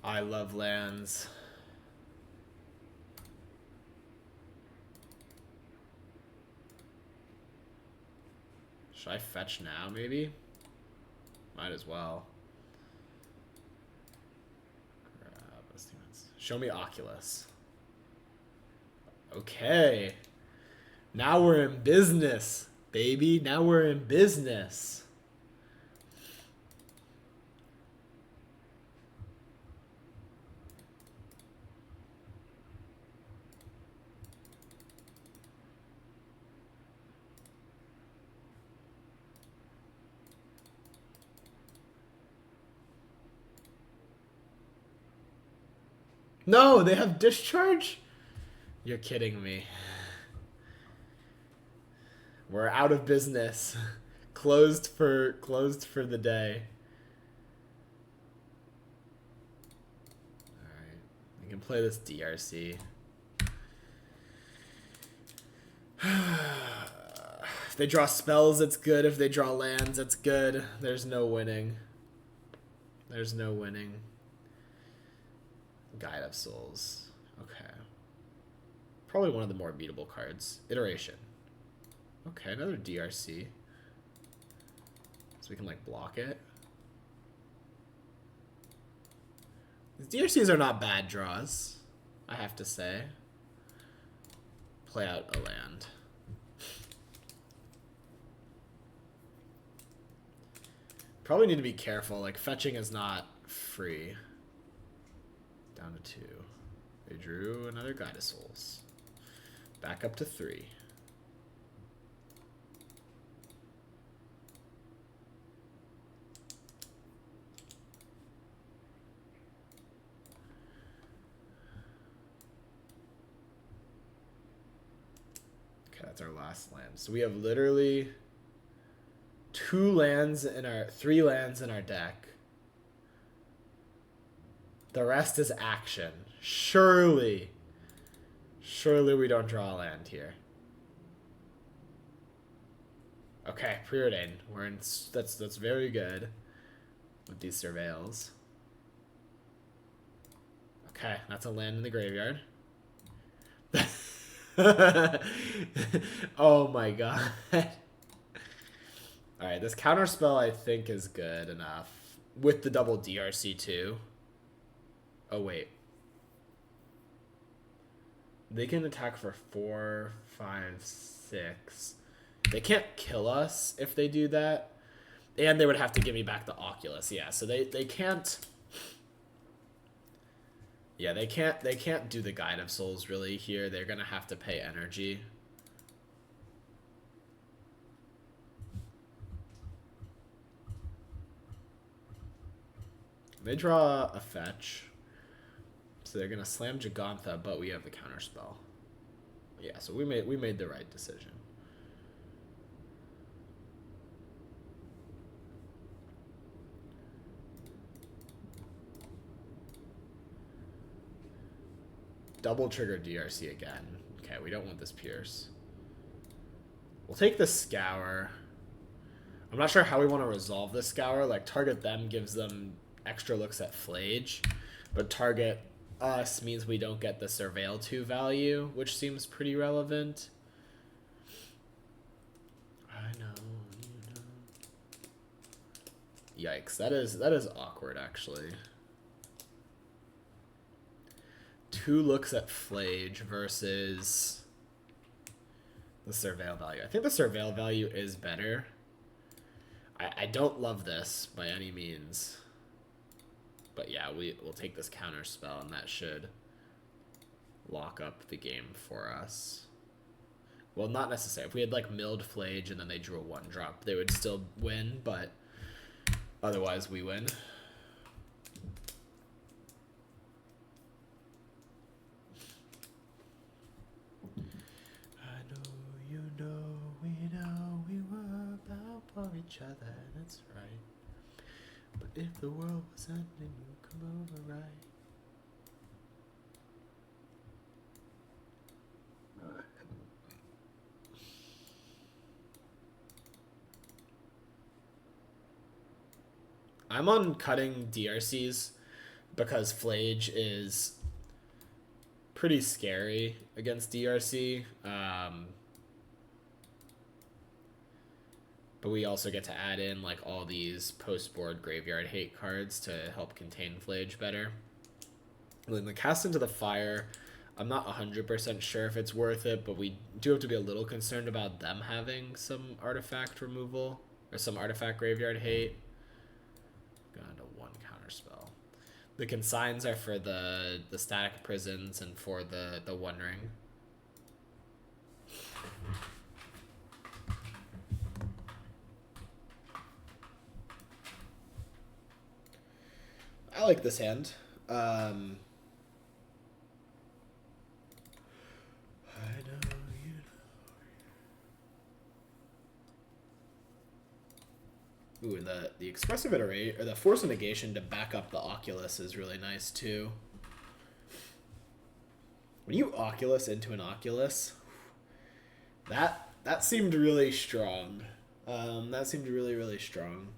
I love lands. Should I fetch now, maybe? Might as well. Show me Oculus. Okay. Now we're in business, baby. Now we're in business. No, they have discharge? You're kidding me. We're out of business. Closed for the day. Alright. We can play this DRC. If they draw spells, it's good. If they draw lands, it's good. There's no winning. There's no winning. Guide of Souls. Okay. Probably one of the more beatable cards. Iteration. Okay, another DRC. So we can, like, block it. These DRCs are not bad draws, I have to say. Play out a land. Probably need to be careful. Like, fetching is not free. Down to 2. They drew another Guide of Souls. Back up to 3. Okay, that's our last land. So we have literally 3 lands in our deck. The rest is action. Surely we don't draw a land here. Okay, preordain. We're in. That's very good with these surveils. Okay, that's a land in the graveyard. Oh my god. Alright, this counterspell I think is good enough. With the double DRC too. Oh wait. They can attack for 4, 5, 6. They can't kill us if they do that. And they would have to give me back the Oculus. Yeah, so they can't. Yeah, they can't do the Guide of Souls really here. They're gonna have to pay energy. They draw a fetch. So they're gonna slam Gigantha, but we have the counterspell. Yeah, so we made the right decision. Double trigger DRC again. Okay, we don't want this Pierce. We'll take the Scour. I'm not sure how we want to resolve this Scour. Like, target them gives them extra looks at Flage, but target us means we don't get the Surveil 2 value, which seems pretty relevant. I know, you know. Yikes, that is awkward, actually. 2 looks at Flage versus the Surveil value. I think the Surveil value is better. I don't love this by any means. But yeah, we'll take this counter spell, and that should lock up the game for us. Well, not necessarily. If we had like milled Flage and then they drew a 1-drop, they would still win, but otherwise we win. I know, you know, we were bound for each other, that's right. But if the world was ending, you'd come over, right? I'm on cutting DRCs because Flage is pretty scary against DRC. But we also get to add in like all these post-board graveyard hate cards to help contain Flage better. When the Cast into the Fire, I'm not 100% sure if it's worth it, but we do have to be a little concerned about them having some artifact removal or some artifact graveyard hate. Got a 1 counter spell. The consigns are for the static prisons and for the One Ring. I like this hand. I know you know. Ooh, and the expressive iterate or the force of negation to back up the Oculus is really nice too. When you Oculus into an Oculus, that seemed really strong. That seemed really, really strong.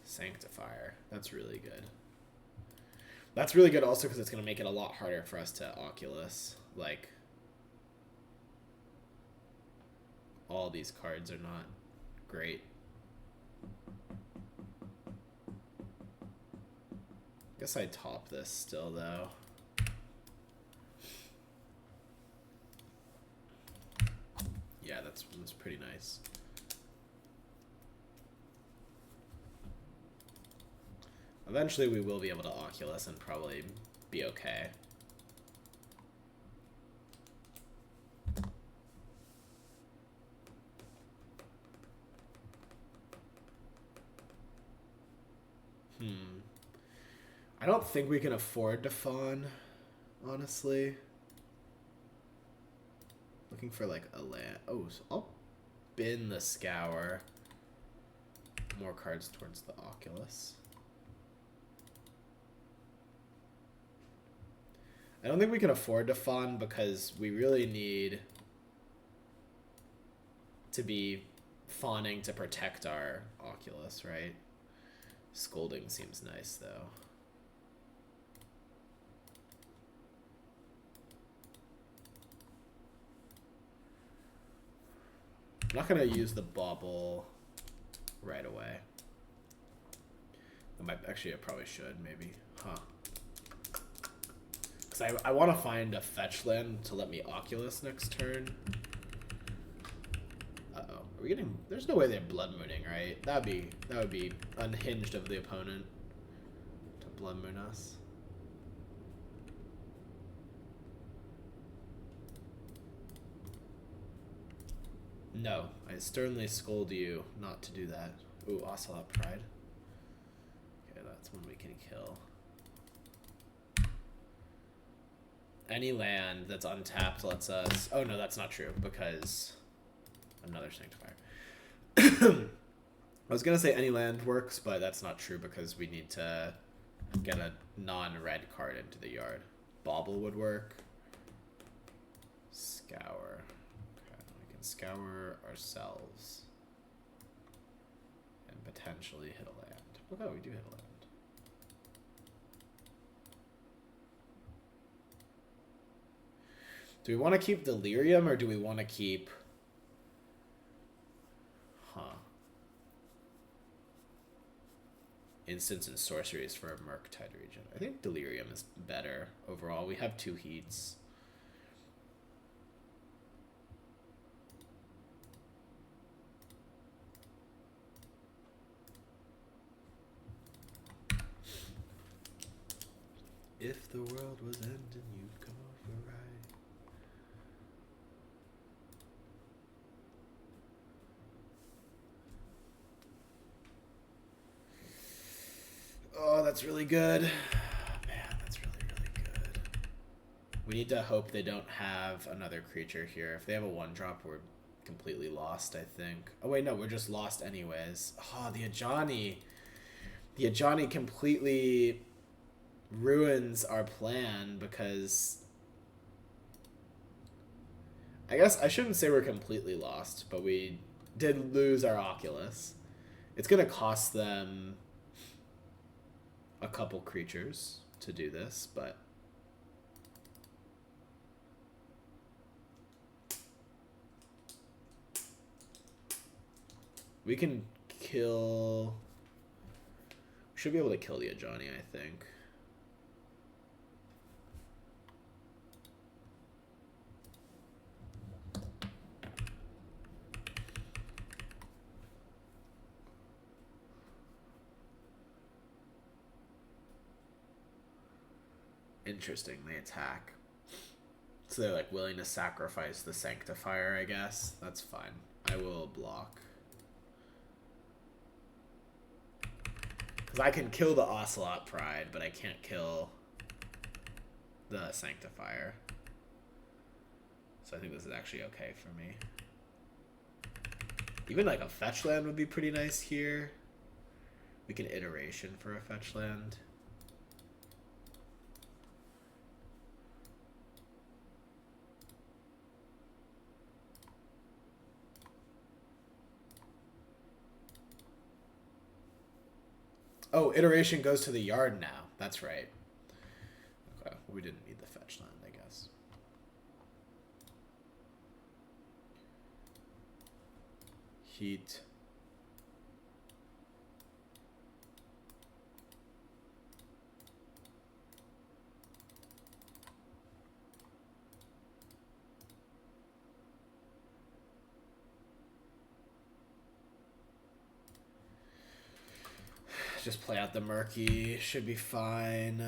Sanctifier. That's really good. That's really good also because it's going to make it a lot harder for us to Oculus. Like, all these cards are not great. Guess I top this still, though. Yeah, that's pretty nice. Eventually we will be able to Oculus and probably be okay. I don't think we can afford to fawn, honestly. Looking for like a land. Oh, so I'll bin the Scour. More cards towards the Oculus. I don't think we can afford to fawn because we really need to be fawning to protect our Oculus, right? Scolding seems nice, though. I'm not going to use the bauble right away. I might, actually, I probably should, maybe. Huh. Because I want to find a fetch land to let me Oculus next turn. Uh-oh. Are we getting... There's no way they're Blood Mooning, right? That would be unhinged of the opponent to Blood Moon us. No, I sternly scold you not to do that. Ooh, Ocelot Pride. Okay, that's one we can kill. Any land that's untapped lets us... Oh, no, that's not true, because... Another Sanctifier. I was going to say any land works, but that's not true because we need to get a non-red card into the yard. Bauble would work. Scour. Okay, we can scour ourselves. And potentially hit a land. Oh, we do hit a land. Do we want to keep Delirium or do we want to keep... Instants and sorceries for a Murktide region. I think Delirium is better overall. We have 2 heats. If the world was ending, you'd come over right. Oh, that's really good. Man, that's really, really good. We need to hope they don't have another creature here. If they have a 1-drop, we're completely lost, I think. Oh, wait, no, we're just lost anyways. Oh, the Ajani. The Ajani completely ruins our plan because... I guess I shouldn't say we're completely lost, but we did lose our Oculus. It's going to cost them a couple creatures to do this, but... we can kill... we should be able to kill the Ajani, I think. Interesting, they attack. So they're like willing to sacrifice the Sanctifier, I guess. That's fine. I will block. Because I can kill the Ocelot Pride, but I can't kill the Sanctifier. So I think this is actually okay for me. Even like a fetch land would be pretty nice here. We can iteration for a fetch land. Oh, iteration goes to the yard now. That's right. Okay, we didn't need the fetch land, I guess. Heat. Just play out the Murky. Should be fine.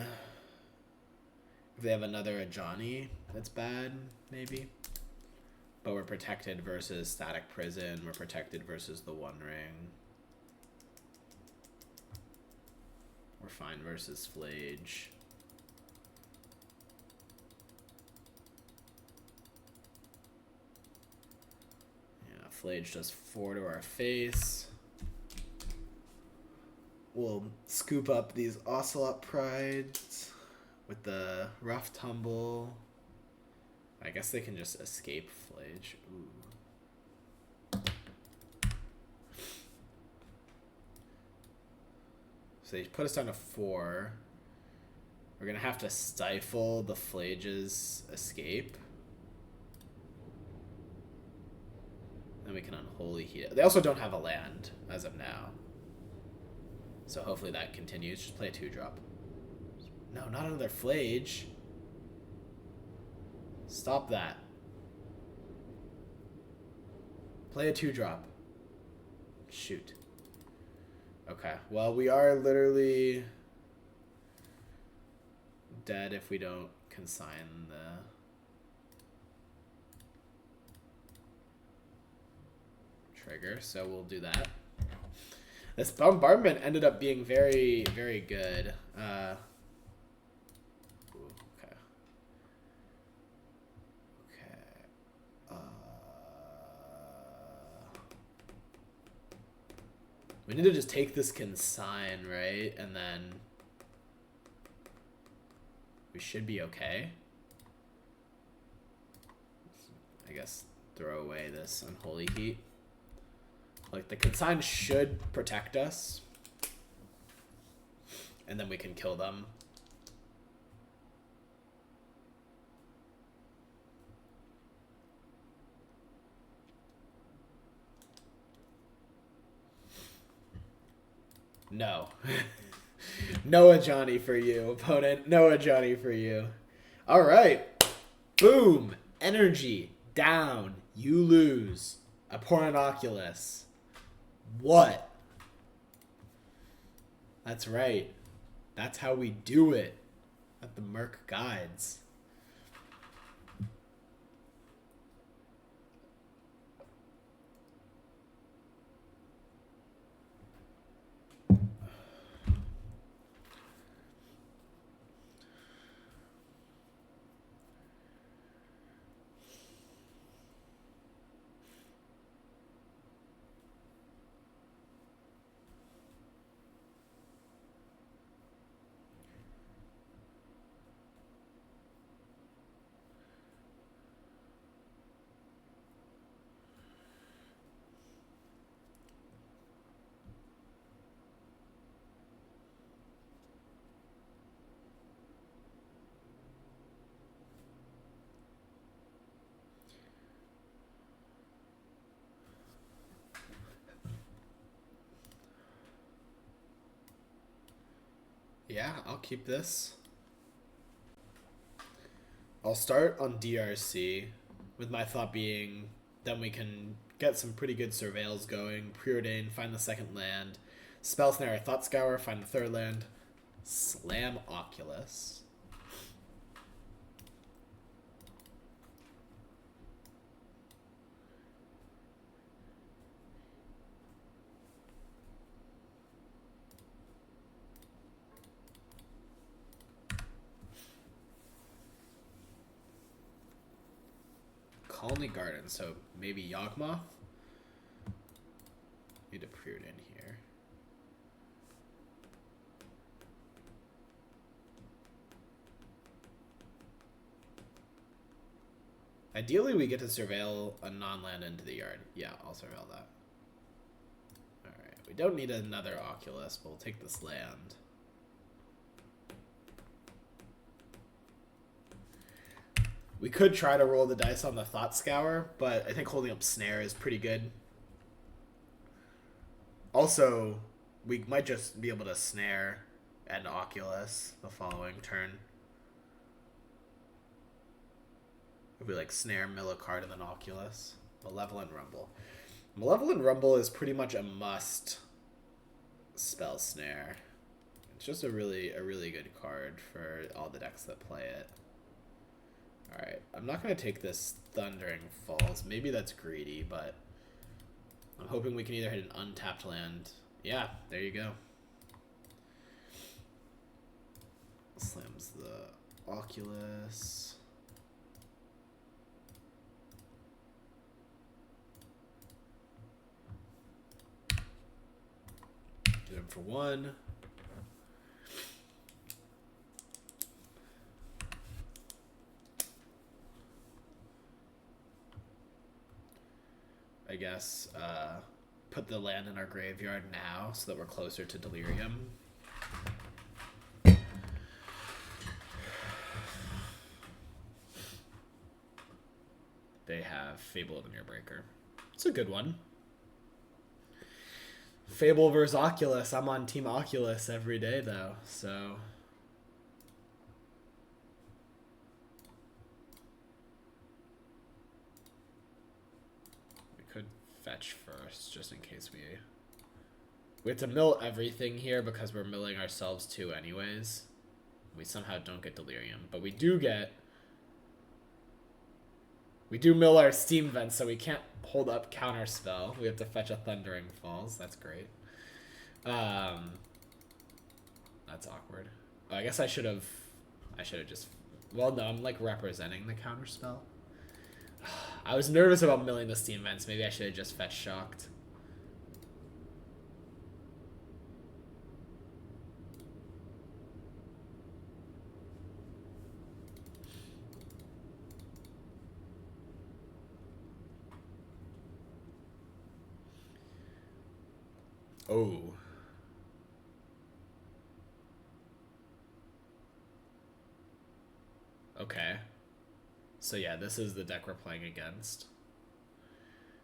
If they have another Ajani, that's bad, maybe. But we're protected versus Static Prison. We're protected versus the One Ring. We're fine versus Flage. Yeah, Flage does 4 to our face. We'll scoop up these Ocelot Prides with the Rough Tumble. I guess they can just escape Flage. Ooh. So they put us down to 4. We're going to have to stifle the Flage's escape. Then we can Unholy Heat. They also don't have a land as of now. So hopefully that continues. Just play a 2-drop. No, not another Flage. Stop that. Play a 2-drop. Shoot. Okay, well, we are literally dead if we don't consign the... trigger, so we'll do that. This bombardment ended up being very, very good. Okay. Okay. We need to just take this consign, right? And then we should be okay. I guess throw away this Unholy Heat. Like, the consign should protect us. And then we can kill them. No. No Ajani for you, opponent. No Ajani for you. Alright. Boom. Energy. Down. You lose. I pour an Oculus. What? That's right. That's how we do it at the Merc Guides. Yeah, I'll keep this. I'll start on DRC, with my thought being then we can get some pretty good surveils going, preordain, find the second land, spell snare, thought scour, find the third land, slam Oculus. Colony Garden, so maybe Yawgmoth? Need to preordain here. Ideally, we get to surveil a non-land into the yard. Yeah, I'll surveil that. Alright, we don't need another Oculus, but we'll take this land. We could try to roll the dice on the Thought Scour, but I think holding up Snare is pretty good. Also, we might just be able to Snare and Oculus the following turn. If we like Snare, mill a card, and then Oculus. Malevolent Rumble. Malevolent Rumble is pretty much a must spell Snare. It's just a really good card for all the decks that play it. Alright, I'm not going to take this Thundering Falls. Maybe that's greedy, but I'm hoping we can either hit an untapped land. Yeah, there you go. Slams the Oculus. Get him for 1. I guess, put the land in our graveyard now so that we're closer to Delirium. They have Fable of the Mirrorbreaker. It's a good one. Fable versus Oculus. I'm on Team Oculus every day, though, so... fetch first, just in case we have to mill everything here because we're milling ourselves too anyways. We somehow don't get Delirium, but we do mill our Steam Vents, so we can't hold up Counterspell. We have to fetch a Thundering Falls. That's great. That's awkward. Oh, I guess I should have just, well, no, I'm like representing the Counterspell. I was nervous about milling the Steam Vents. Maybe I should have just fetched Shocked. Oh. Okay. So yeah, this is the deck we're playing against.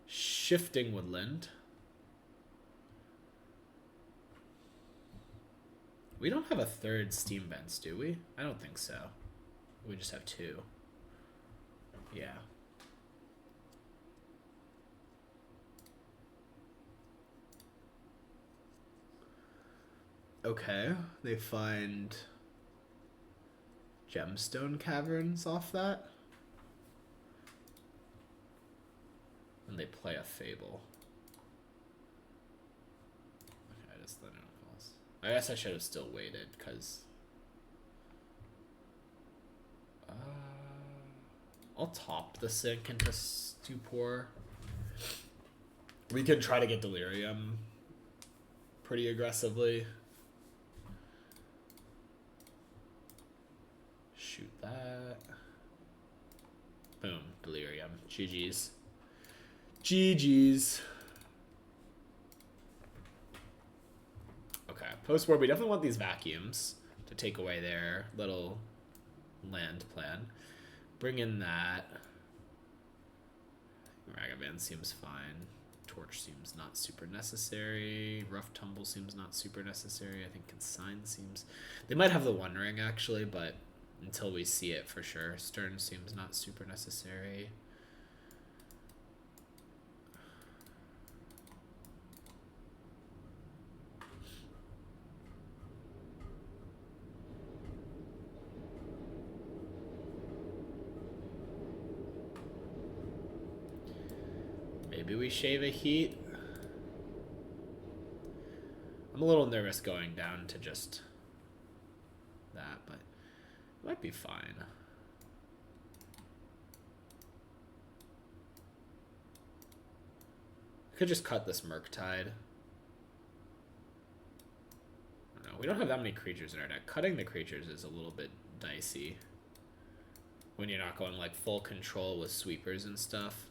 Shifting Woodland. We don't have a third Steam Vents, do we? I don't think so. We just have 2. Yeah. Okay, they find Gemstone Caverns off that. And they play a Fable. Okay, I just let it false. I guess I should have still waited, because... I'll top the Sink into Stupor. We can try to get Delirium pretty aggressively. Shoot that. Boom, Delirium. GG's. GG's. Okay, post-war, we definitely want these vacuums to take away their little land plan. Bring in that. Ragavan seems fine. Torch seems not super necessary. Rough Tumble seems not super necessary. I think Consign seems... They might have the One Ring, actually, but until we see it for sure. Stern seems not super necessary. Maybe we shave a heat. I'm a little nervous going down to just that, but it might be fine. Could just cut this Murktide. I don't know. We don't have that many creatures in our deck. Cutting the creatures is a little bit dicey when you're not going like full control with sweepers and stuff.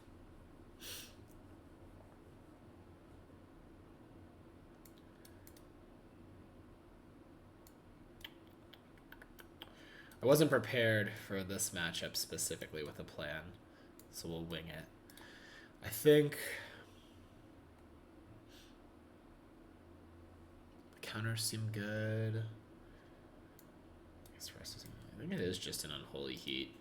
I wasn't prepared for this matchup specifically with a plan, so we'll wing it. I think the counters seem good. I think it is just an Unholy Heat.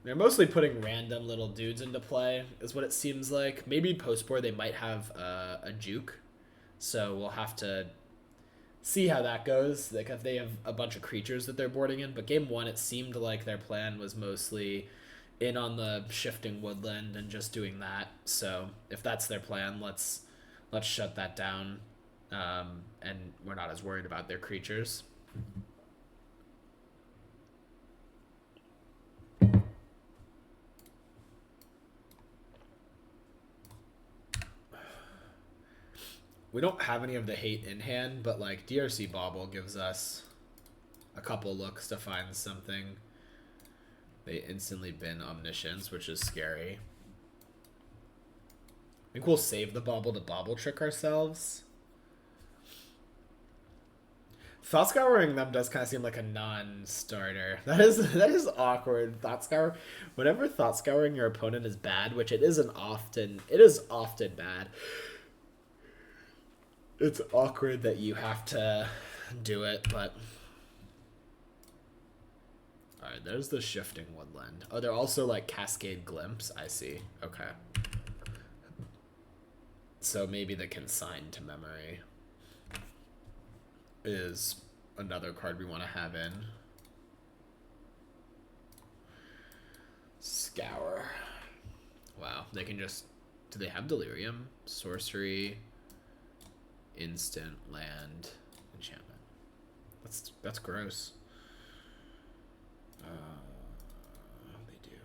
They're mostly putting random little dudes into play, is what it seems like. Maybe post-board they might have a juke, so we'll have to see how that goes. Like if they have a bunch of creatures that they're boarding in, but game one it seemed like their plan was mostly in on the shifting woodland and just doing that. So if that's their plan, let's shut that down, and we're not as worried about their creatures. We don't have any of the hate in hand, but like DRC Bauble gives us a couple looks to find something. They instantly bin Omniscience, which is scary. I think we'll save the Bauble to Bauble Trick ourselves. Thought Scouring them does kind of seem like a non-starter. That is awkward. Thought Scour. Whenever Thought Scouring your opponent is bad, which it is often bad. It's awkward that you have to do it, but... Alright, there's the Shifting Woodland. Oh, they're also like Cascade Glimpse. I see. Okay. So maybe the Consign to Memory is another card we want to have in. Scour. Wow, they can just... Do they have Delirium? Sorcery... Instant, land, enchantment. That's gross. They do.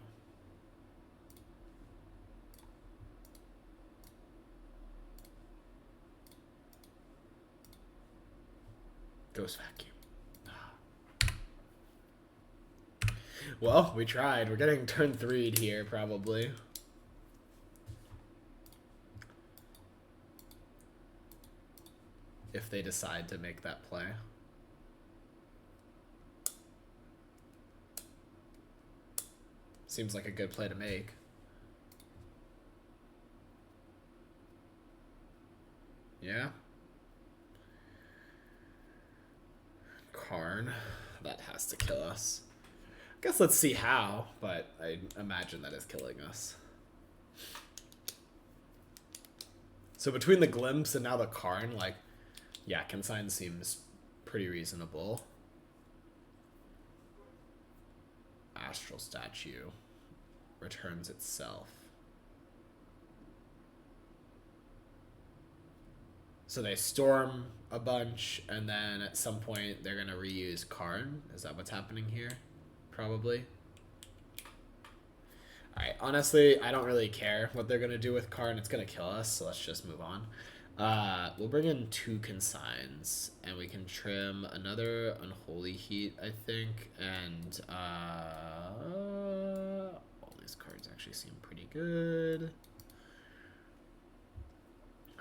Ghost Vacuum. Well, we tried. We're getting turn 3'd here, probably. If they decide to make that play. Seems like a good play to make. Yeah. Karn. That has to kill us. I guess let's see how, but I imagine that is killing us. So between the Glimpse and now the Karn, like, yeah, Consign seems pretty reasonable. Astral Statue returns itself. So they storm a bunch, and then at some point they're going to reuse Karn. Is that what's happening here? Probably. Alright, honestly, I don't really care what they're going to do with Karn. It's going to kill us, so let's just move on. We'll bring in 2 Consigns, and we can trim another Unholy Heat, I think, and all these cards actually seem pretty good.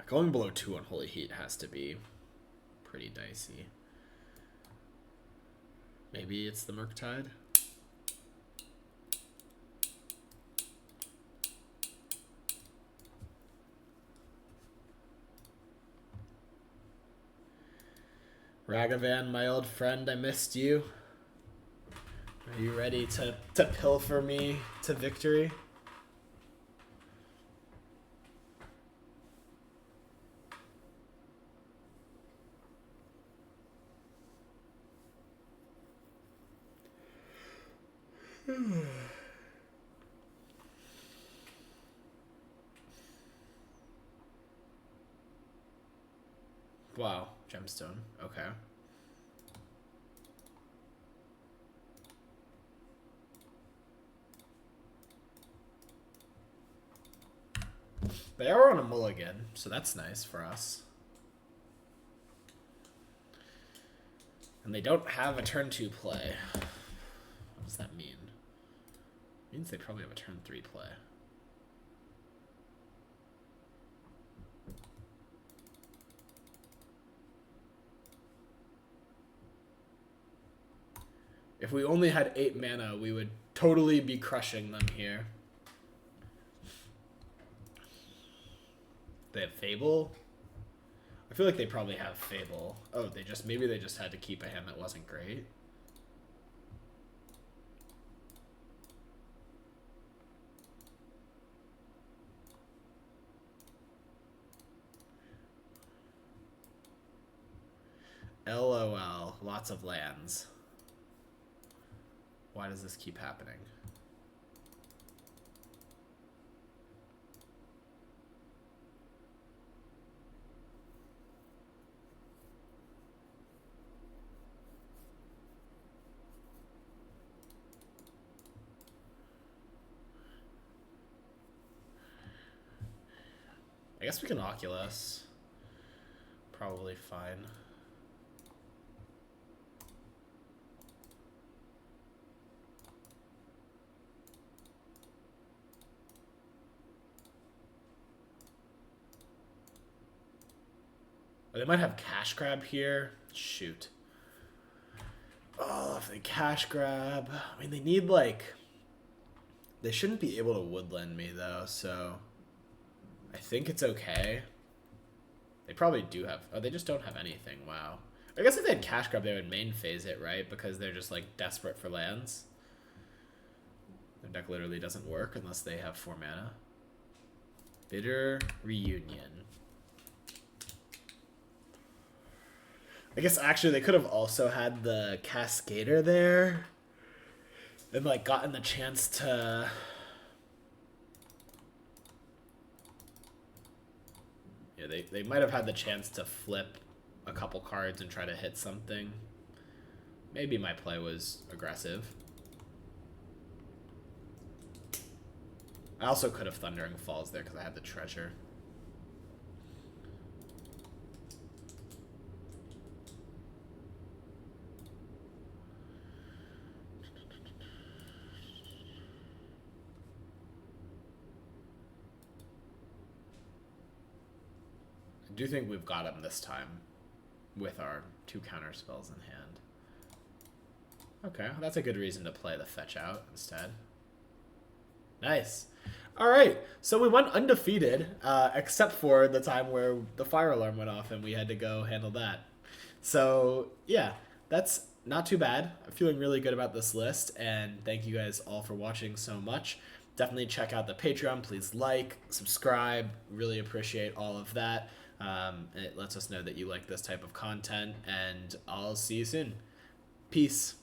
Going below 2 Unholy Heat has to be pretty dicey. Maybe it's the Murktide? Ragavan, my old friend, I missed you. Are you ready to pilfer me to victory? Wow, gemstone. Okay. They are on a mulligan, so that's nice for us. And they don't have a turn 2 play. What does that mean? It means they probably have a turn 3 play. If we only had 8 mana, we would totally be crushing them here. They have Fable? I feel like they probably have Fable. Oh, maybe they just had to keep a hand that wasn't great. LOL, lots of lands. Why does this keep happening? I guess we can Oculus. Probably fine. Oh, they might have cash grab here. Shoot. Oh, if they cash grab. I mean, they need like... They shouldn't be able to woodland me though, so... I think it's okay. They probably do have... Oh, they just don't have anything. Wow. I guess if they had cash grab, they would main phase it, right? Because they're just like desperate for lands. Their deck literally doesn't work unless they have 4 mana. Bitter Reunion. I guess actually they could have also had the Cascader there and like gotten the chance to... Yeah, they might have had the chance to flip a couple cards and try to hit something. Maybe my play was aggressive. I also could have Thundering Falls there because I had the treasure. I do think we've got him this time with our 2 counter spells in hand. Okay, well, that's a good reason to play the fetch out instead. Nice. All right, so we went undefeated, except for the time where the fire alarm went off and we had to go handle that. So yeah, that's not too bad. I'm feeling really good about this list, and thank you guys all for watching so much. Definitely check out the Patreon. Please like, subscribe. Really appreciate all of that. It lets us know that you like this type of content, and I'll see you soon. Peace.